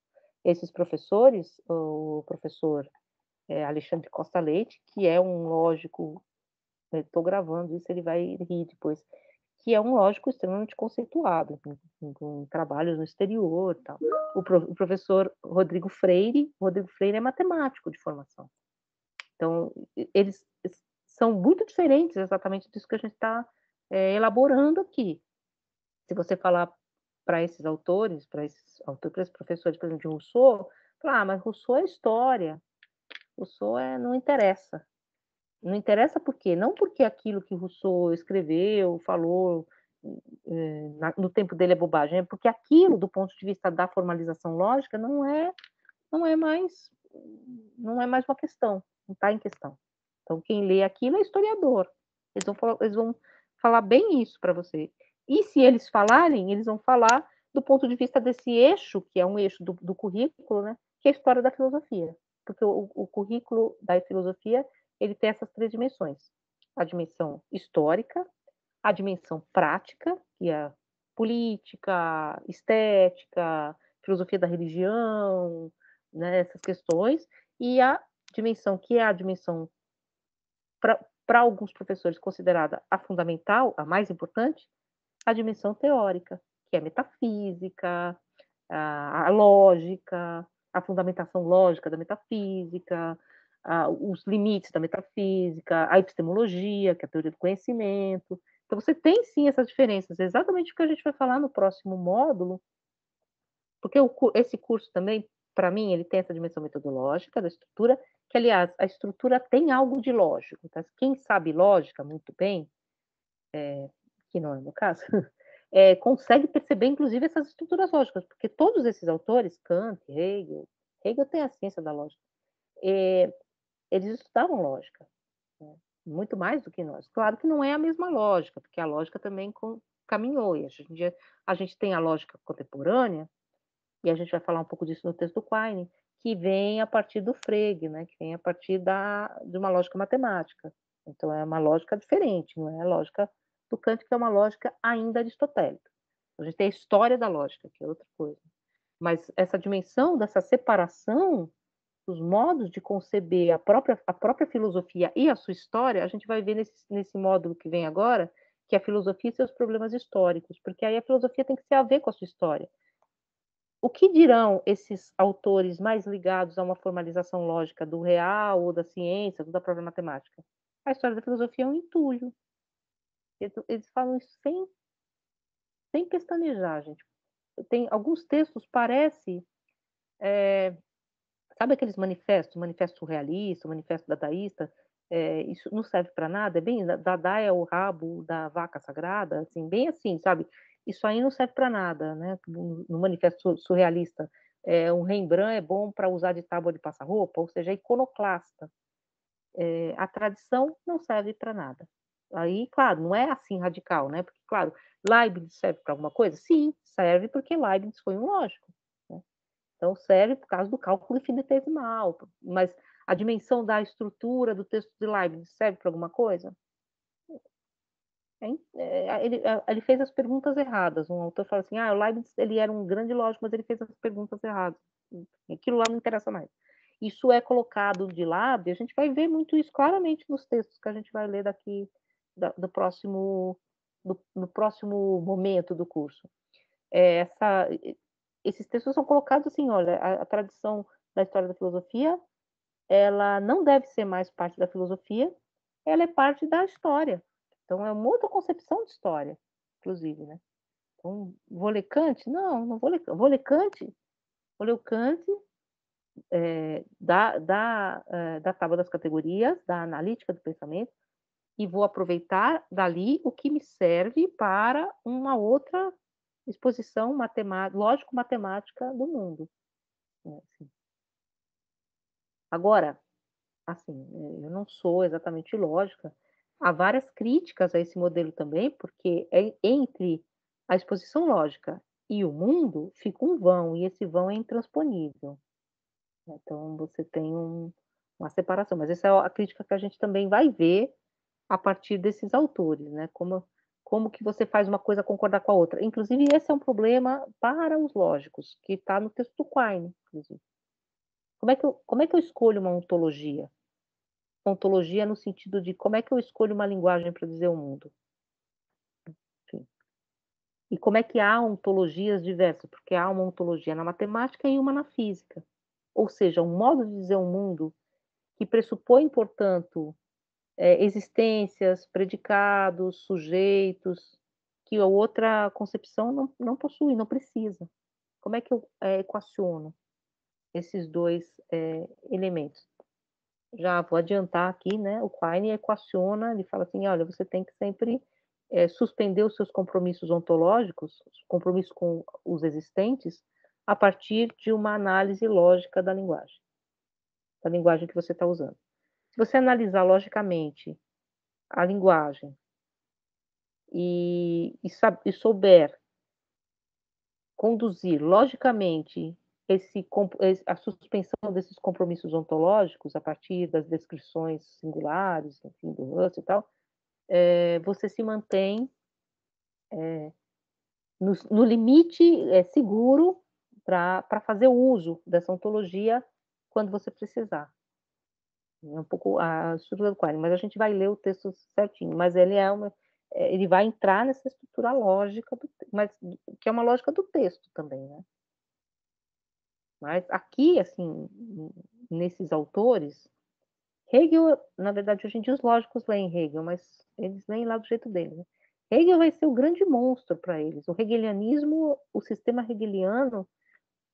esses professores, o professor Alexandre Costa Leite, que é um lógico, estou gravando isso, ele vai rir depois, que é um lógico extremamente conceituado, com trabalhos no exterior e tal. O professor Rodrigo Freire é matemático de formação. Então, eles são muito diferentes exatamente disso que a gente está elaborando aqui. Se você falar para esses autores, para esses professores, por exemplo, de Rousseau, falar, mas Rousseau é história, Rousseau não interessa. Não interessa por quê? Não porque aquilo que Rousseau escreveu, falou no tempo dele é bobagem, é porque aquilo, do ponto de vista da formalização lógica, não é mais uma questão, não está em questão. Então, quem lê aquilo é historiador. Eles vão falar bem isso para você. E se eles falarem, eles vão falar do ponto de vista desse eixo, que é um eixo do currículo, né, que é a história da filosofia. Porque o currículo da filosofia ele tem essas três dimensões. A dimensão histórica, a dimensão prática, que é política, estética, filosofia da religião, né, essas questões, e a dimensão que é a dimensão para alguns professores, considerada a fundamental, a mais importante, a dimensão teórica, que é a metafísica, a lógica, a fundamentação lógica da metafísica, os limites da metafísica, a epistemologia, que é a teoria do conhecimento. Então, você tem sim essas diferenças, exatamente o que a gente vai falar no próximo módulo, porque esse curso também, para mim, ele tem essa dimensão metodológica da estrutura, que, aliás, a estrutura tem algo de lógico. Tá? Quem sabe lógica muito bem, que não é o meu caso, consegue perceber, inclusive, essas estruturas lógicas, porque todos esses autores, Kant, Hegel tem a ciência da lógica, eles estudavam lógica, né? Muito mais do que nós. Claro que não é a mesma lógica, porque a lógica também caminhou, e a gente tem a lógica contemporânea, e a gente vai falar um pouco disso no texto do Quine, que vem a partir do Frege, né? Que vem a partir de uma lógica matemática. Então, é uma lógica diferente, não é a lógica do Kant, que é uma lógica ainda aristotélica. A gente tem a história da lógica, que é outra coisa. Mas essa dimensão dessa separação dos modos de conceber a própria filosofia e a sua história, a gente vai ver nesse módulo que vem agora, que é a filosofia e seus problemas históricos, porque aí a filosofia tem que ter a ver com a sua história. O que dirão esses autores mais ligados a uma formalização lógica do real, ou da ciência, ou da própria matemática? A história da filosofia é um entulho. Eles falam isso sem pestanejar, gente. Tem alguns textos, parece... sabe aqueles manifestos, manifesto surrealista, manifesto dadaísta? Isso não serve para nada, é bem... Dada é o rabo da vaca sagrada, assim, bem assim, sabe? Isso aí não serve para nada, né? No manifesto surrealista, um Rembrandt é bom para usar de tábua de passar roupa, ou seja, é iconoclasta. A tradição não serve para nada. Aí, claro, não é assim radical, né? Porque, claro, Leibniz serve para alguma coisa? Sim, serve porque Leibniz foi um lógico, né? Então, serve por causa do cálculo infinitesimal, mas a dimensão da estrutura do texto de Leibniz serve para alguma coisa? Ele fez as perguntas erradas. Um autor fala assim, o Leibniz ele era um grande lógico, mas ele fez as perguntas erradas. Aquilo lá não interessa mais. Isso é colocado de lado, e a gente vai ver muito isso claramente nos textos que a gente vai ler daqui, no próximo momento do curso. Esses textos são colocados assim, olha, a tradição da história da filosofia, ela não deve ser mais parte da filosofia, ela é parte da história. Então, é uma outra concepção de história, inclusive, né? Então, vou ler Kant? Não, não vou ler Kant. Vou ler o Kant da tábua das categorias, da analítica do pensamento, e vou aproveitar dali o que me serve para uma outra exposição lógico-matemática do mundo. Assim. Agora, assim, eu não sou exatamente lógica, há várias críticas a esse modelo também, porque entre a exposição lógica e o mundo fica um vão, e esse vão é intransponível. Então, você tem uma separação. Mas essa é a crítica que a gente também vai ver a partir desses autores, né? Como que você faz uma coisa concordar com a outra. Inclusive, esse é um problema para os lógicos, que está no texto do Quine, inclusive. Como é que eu escolho uma ontologia? Ontologia no sentido de como é que eu escolho uma linguagem para dizer o mundo. Enfim. E como é que há ontologias diversas? Porque há uma ontologia na matemática e uma na física. Ou seja, um modo de dizer o mundo que pressupõe, portanto, existências, predicados, sujeitos, que a outra concepção não possui, não precisa. Como é que eu equaciono esses dois elementos? Já vou adiantar aqui, né? O Quine equaciona, ele fala assim, olha, você tem que sempre suspender os seus compromissos ontológicos, os compromissos com os existentes, a partir de uma análise lógica da linguagem que você está usando. Se você analisar logicamente a linguagem e souber conduzir logicamente a suspensão desses compromissos ontológicos a partir das descrições singulares, enfim, do Russell e tal, você se mantém no limite seguro para fazer uso dessa ontologia quando você precisar. É um pouco a estrutura do Quine, mas a gente vai ler o texto certinho, mas ele vai entrar nessa estrutura lógica, mas que é uma lógica do texto também, né? Mas aqui, assim, nesses autores, Hegel, na verdade, hoje em dia os lógicos leem Hegel, mas eles leem lá do jeito deles, né? Hegel vai ser o grande monstro para eles. O hegelianismo, o sistema hegeliano,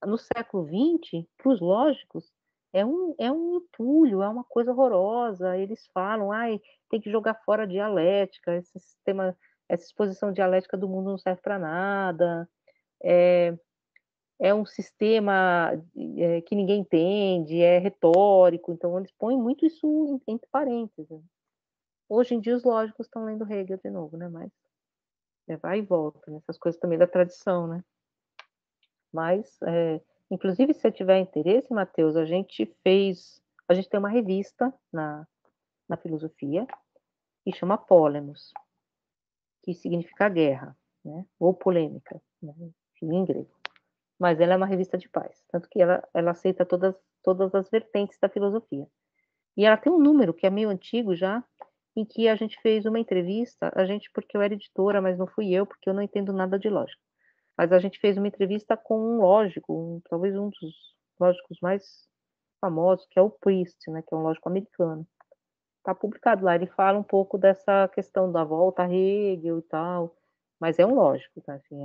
no século XX, para os lógicos, é um entulho, é uma coisa horrorosa. Eles falam, ai, tem que jogar fora a dialética, esse sistema, essa exposição dialética do mundo não serve para nada. É um sistema que ninguém entende, é retórico, então eles põem muito isso entre parênteses. Hoje em dia os lógicos estão lendo Hegel de novo, né? Mas vai e volta, nessas coisas também da tradição, né? Mas, inclusive, se você tiver interesse, Matheus, a gente tem uma revista na filosofia que chama Polemos, que significa guerra, né? Ou polêmica, né? Em grego. Mas ela é uma revista de paz, tanto que ela aceita todas as vertentes da filosofia. E ela tem um número que é meio antigo já, em que a gente fez uma entrevista, porque eu era editora, mas não fui eu, porque eu não entendo nada de lógica. Mas a gente fez uma entrevista com um lógico, talvez um dos lógicos mais famosos, que é o Priest, né, que é um lógico americano. Está publicado lá, ele fala um pouco dessa questão da volta a Hegel e tal, mas é um lógico, tá? Assim,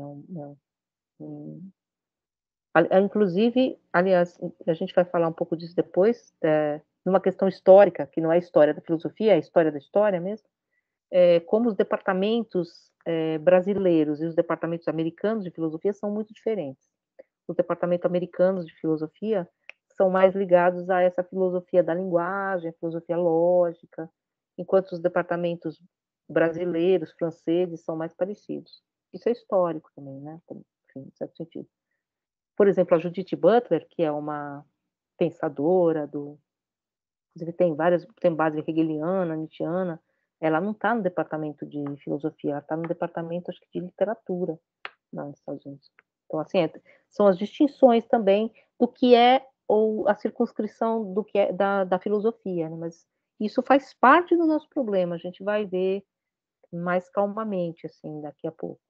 inclusive, aliás, a gente vai falar um pouco disso depois, numa questão histórica, que não é história da filosofia, é história da história mesmo, como os departamentos brasileiros e os departamentos americanos de filosofia são muito diferentes. Os departamentos americanos de filosofia são mais ligados a essa filosofia da linguagem, a filosofia lógica, enquanto os departamentos brasileiros, franceses, são mais parecidos. Isso é histórico também, né? Enfim, em certo sentido. Por exemplo, a Judith Butler, que é uma pensadora inclusive tem base hegeliana, nietzschiana, ela não está no departamento de filosofia, ela está no departamento, acho que, de literatura lá nos Estados Unidos. Então, assim, são as distinções também do que é, ou a circunscrição do que é da filosofia, né? Mas isso faz parte do nosso problema, a gente vai ver mais calmamente, assim, daqui a pouco.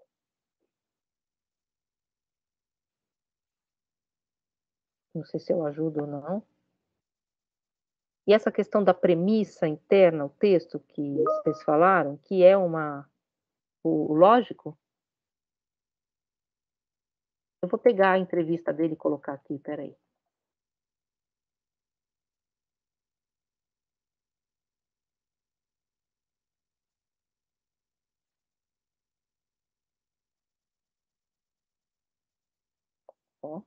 Não sei se eu ajudo ou não. E essa questão da premissa interna, o texto que vocês falaram, que é o lógico, eu vou pegar a entrevista dele e colocar aqui, peraí. Ó.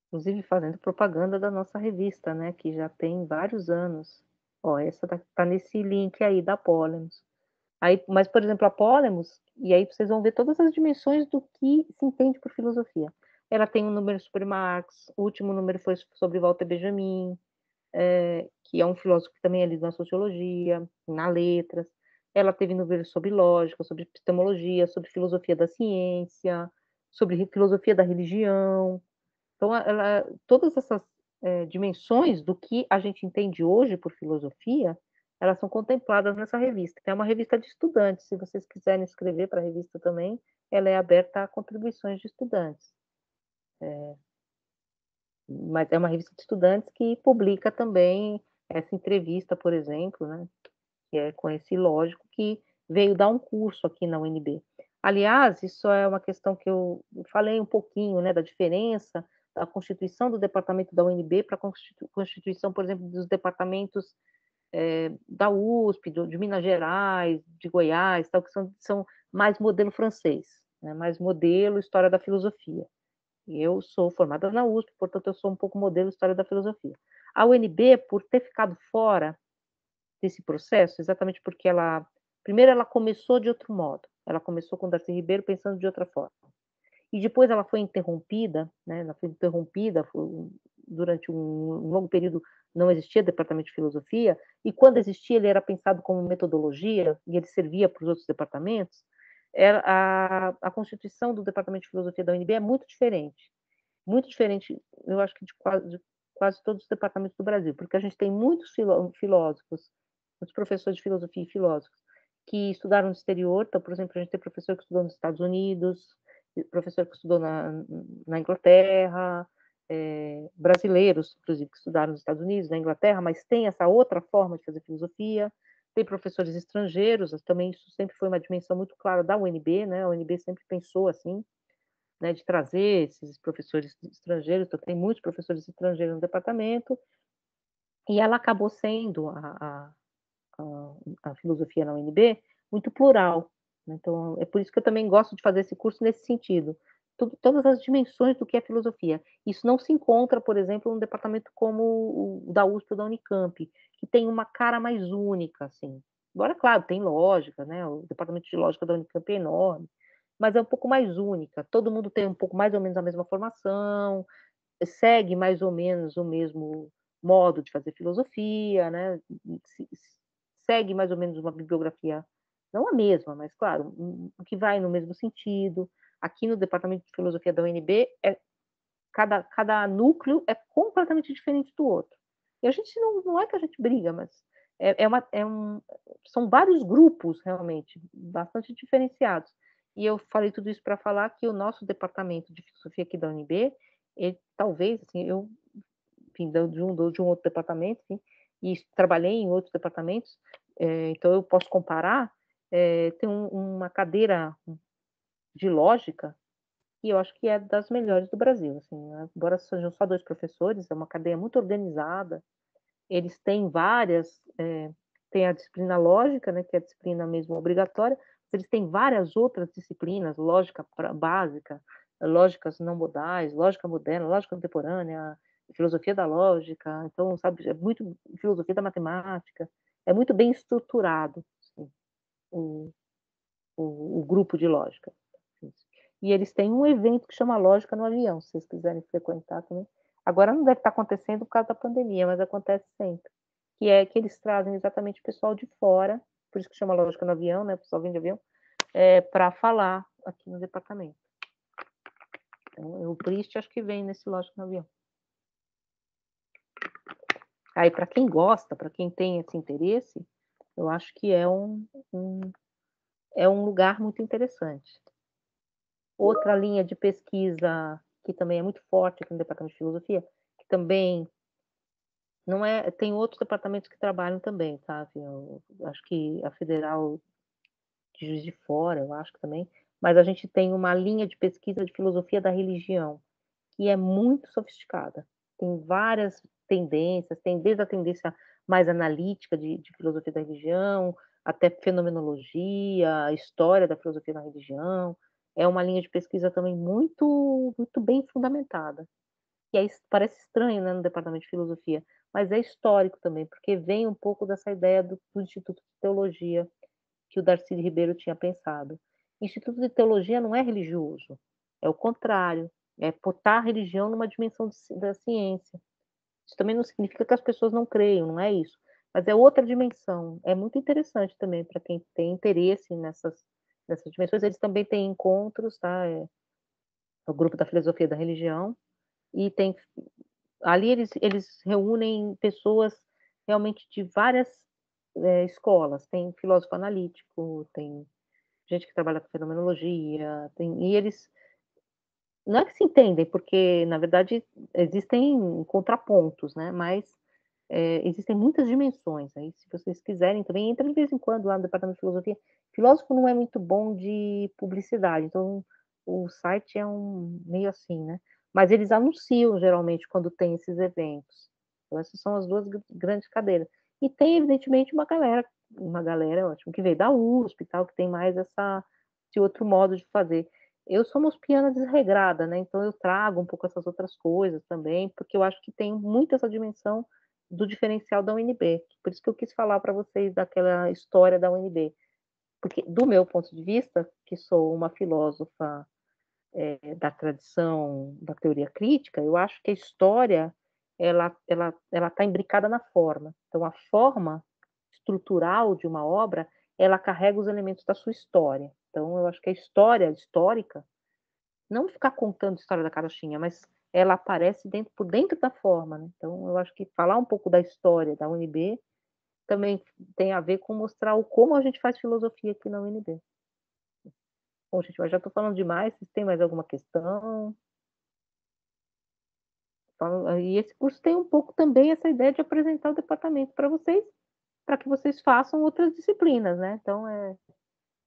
Inclusive fazendo propaganda da nossa revista, né, que já tem vários anos. Ó, essa tá nesse link aí da Polemos. Aí, mas, por exemplo, a Polemos, e aí vocês vão ver todas as dimensões do que se entende por filosofia. Ela tem um número sobre Marx, o último número foi sobre Walter Benjamin, que é um filósofo que também é lido na sociologia, na letras. Ela teve números sobre lógica, sobre epistemologia, sobre filosofia da ciência, sobre filosofia da religião. Então, todas essas dimensões do que a gente entende hoje por filosofia, elas são contempladas nessa revista. É uma revista de estudantes. Se vocês quiserem escrever para a revista também, ela é aberta a contribuições de estudantes. Mas é uma revista de estudantes que publica também essa entrevista, por exemplo, né, que é com esse lógico que veio dar um curso aqui na UNB. Aliás, isso é uma questão que eu falei um pouquinho, né, da diferença da constituição do departamento da UNB para a constituição, por exemplo, dos departamentos da USP, de Minas Gerais, de Goiás, tal, que são mais modelo francês, né, mais modelo história da filosofia. Eu sou formada na USP, portanto, eu sou um pouco modelo história da filosofia. A UNB, por ter ficado fora desse processo, exatamente porque primeiro, ela começou de outro modo. Ela começou com Darcy Ribeiro pensando de outra forma. E depois ela foi interrompida, né? Durante um longo período não existia departamento de filosofia, e quando existia ele era pensado como metodologia, e ele servia para os outros departamentos. A constituição do departamento de filosofia da UNB é muito diferente. muito diferente, eu acho que de quase todos os departamentos do Brasil, porque a gente tem muitos filósofos, muitos professores de filosofia e filósofos, que estudaram no exterior. Então, por exemplo, a gente tem professor que estudou nos Estados Unidos, professor que estudou na Inglaterra, brasileiros, inclusive, que estudaram nos Estados Unidos, na Inglaterra, mas tem essa outra forma de fazer filosofia. Tem professores estrangeiros, também isso sempre foi uma dimensão muito clara da UNB, né? A UNB sempre pensou assim, né, de trazer esses professores estrangeiros. Então, tem muitos professores estrangeiros no departamento, e ela acabou sendo a filosofia na UNB muito plural, né? Então, é por isso que eu também gosto de fazer esse curso nesse sentido. Todas as dimensões do que é filosofia. Isso não se encontra, por exemplo, num departamento como o da USP ou da Unicamp, que tem uma cara mais única, assim. Agora, claro, tem lógica, né? O departamento de lógica da Unicamp é enorme, mas é um pouco mais única. Todo mundo tem um pouco mais ou menos a mesma formação, segue mais ou menos o mesmo modo de fazer filosofia, né? Segue mais ou menos uma bibliografia, não a mesma, mas claro, o que vai no mesmo sentido. Aqui no departamento de filosofia da UNB, cada núcleo é completamente diferente do outro. E a gente não é que a gente briga, mas são vários grupos realmente bastante diferenciados. E eu falei tudo isso para falar que o nosso departamento de filosofia aqui da UNB, ele, talvez, assim, eu, enfim, de um outro departamento, enfim, e trabalhei em outros departamentos, então eu posso comparar. Tem uma cadeira de lógica que eu acho que é das melhores do Brasil, assim, né? Embora sejam só 2 professores, é uma cadeia muito organizada. Eles têm várias, tem a disciplina lógica, né, que é a disciplina mesmo obrigatória, mas eles têm várias outras disciplinas, lógica básica, lógicas não modais, lógica moderna, lógica contemporânea, filosofia da lógica. Então, sabe, é muito filosofia da matemática, é muito bem estruturado, assim, o, o grupo de lógica. E eles têm um evento que chama Lógica no Avião, se vocês quiserem frequentar também. Agora não deve estar acontecendo por causa da pandemia, mas acontece sempre. Que é que eles trazem exatamente o pessoal de fora, por isso que chama Lógica no Avião, né? O pessoal vem de avião, para falar aqui no departamento. Então, o Priest acho que vem nesse Lógica no Avião. Aí, para quem gosta, para quem tem esse interesse, eu acho que é um lugar muito interessante. Outra linha de pesquisa que também é muito forte aqui no departamento de filosofia, que também não é, tem outros departamentos que trabalham também, sabe? Eu acho que a Federal de Juiz de Fora, eu acho que também, mas a gente tem uma linha de pesquisa de filosofia da religião que é muito sofisticada. Tem várias tendências, tem desde a tendência mais analítica de filosofia da religião, até fenomenologia, a história da filosofia da religião. É uma linha de pesquisa também muito bem fundamentada. E aí parece estranho, né, no departamento de filosofia, mas é histórico também, porque vem um pouco dessa ideia do Instituto de Teologia que o Darcy Ribeiro tinha pensado. Instituto de Teologia não é religioso, é o contrário, é botar a religião numa dimensão da ciência. Isso também não significa que as pessoas não creiam, não é isso, mas é outra dimensão. É muito interessante também para quem tem interesse nessas dimensões. Eles também têm encontros, tá? O grupo da filosofia da religião, e tem ali eles reúnem pessoas realmente de várias escolas. Tem filósofo analítico, tem gente que trabalha com fenomenologia, e eles não é que se entendem, porque na verdade existem contrapontos, né? Mas existem muitas dimensões. Aí, se vocês quiserem, também entra de vez em quando lá no departamento de filosofia. Filósofo não é muito bom de publicidade, então o site é meio assim, né? Mas eles anunciam geralmente quando tem esses eventos. Então, essas são as 2 grandes cadeiras. E tem, evidentemente, uma galera ótima, que veio da USP e tal, que tem mais esse outro modo de fazer. Eu sou uma uspiana desregrada, né? Então eu trago um pouco essas outras coisas também, porque eu acho que tem muito essa dimensão do diferencial da UNB. Por isso que eu quis falar para vocês daquela história da UNB. Porque, do meu ponto de vista, que sou uma filósofa da tradição da teoria crítica, eu acho que a história ela está imbricada na forma. Então, a forma estrutural de uma obra, ela carrega os elementos da sua história. Então, eu acho que a história histórica, não ficar contando a história da carochinha, mas ela aparece por dentro da forma, né. Então eu acho que falar um pouco da história da UNB também tem a ver com mostrar como a gente faz filosofia aqui na UNB. Bom, gente, mas já estou falando demais, vocês têm mais alguma questão? E esse curso tem um pouco também essa ideia de apresentar o departamento para vocês, para que vocês façam outras disciplinas, né. Então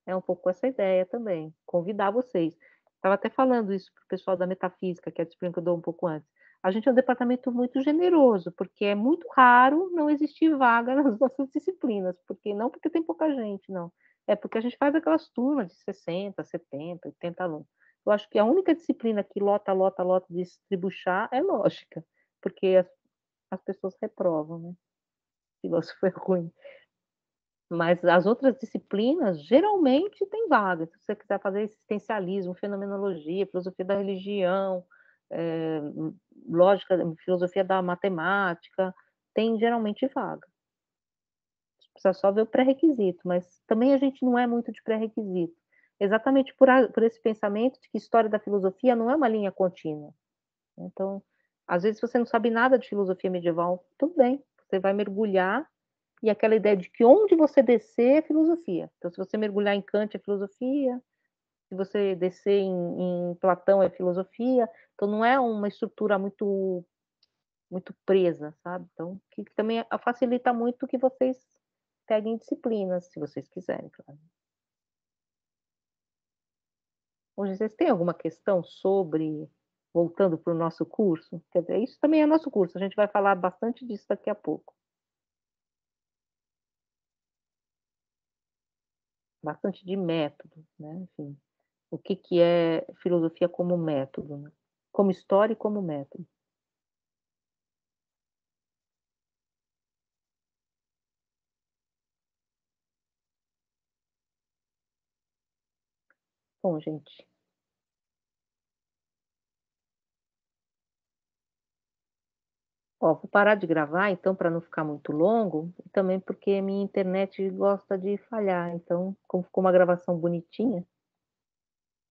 é um pouco essa ideia também, convidar vocês. Estava até falando isso para o pessoal da metafísica, que é a disciplina que eu dou um pouco antes. A gente é um departamento muito generoso, porque é muito raro não existir vaga nas nossas disciplinas, porque tem pouca gente, não. É porque a gente faz aquelas turmas de 60, 70, 80 alunos. Eu acho que a única disciplina que lota, lota, lota de estribuchar é lógica, porque as pessoas reprovam, né. Filósofo é ruim. Mas as outras disciplinas, geralmente, tem vaga. Se você quiser fazer existencialismo, fenomenologia, filosofia da religião, eh, lógica, filosofia da matemática, tem geralmente vaga. Precisa só ver o pré-requisito, mas também a gente não é muito de pré-requisito. Exatamente por esse pensamento de que história da filosofia não é uma linha contínua. Então, às vezes, você não sabe nada de filosofia medieval, tudo bem, você vai mergulhar e aquela ideia de que onde você descer é filosofia. Então, se você mergulhar em Kant é filosofia, se você descer em Platão é filosofia, então não é uma estrutura muito presa, sabe. Então, que também facilita muito que vocês peguem disciplinas, se vocês quiserem, claro. Hoje vocês têm alguma questão sobre voltando para o nosso curso? Quer dizer, isso também é nosso curso, a gente vai falar bastante disso daqui a pouco. Bastante de método, né, enfim. O que que é filosofia como método, né, como história e como método. Bom, gente, ó, vou parar de gravar então para não ficar muito longo, e também porque minha internet gosta de falhar, então como ficou uma gravação bonitinha,